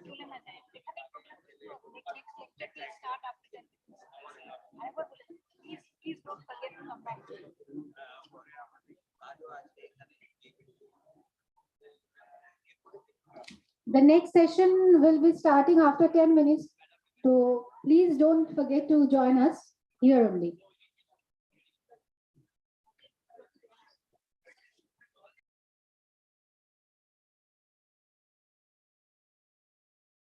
बोले मैंने next lecture will start after 10 minutes. Please don't forget to come back. The next session will be starting after 10 minutes. So please don't forget to join us here only.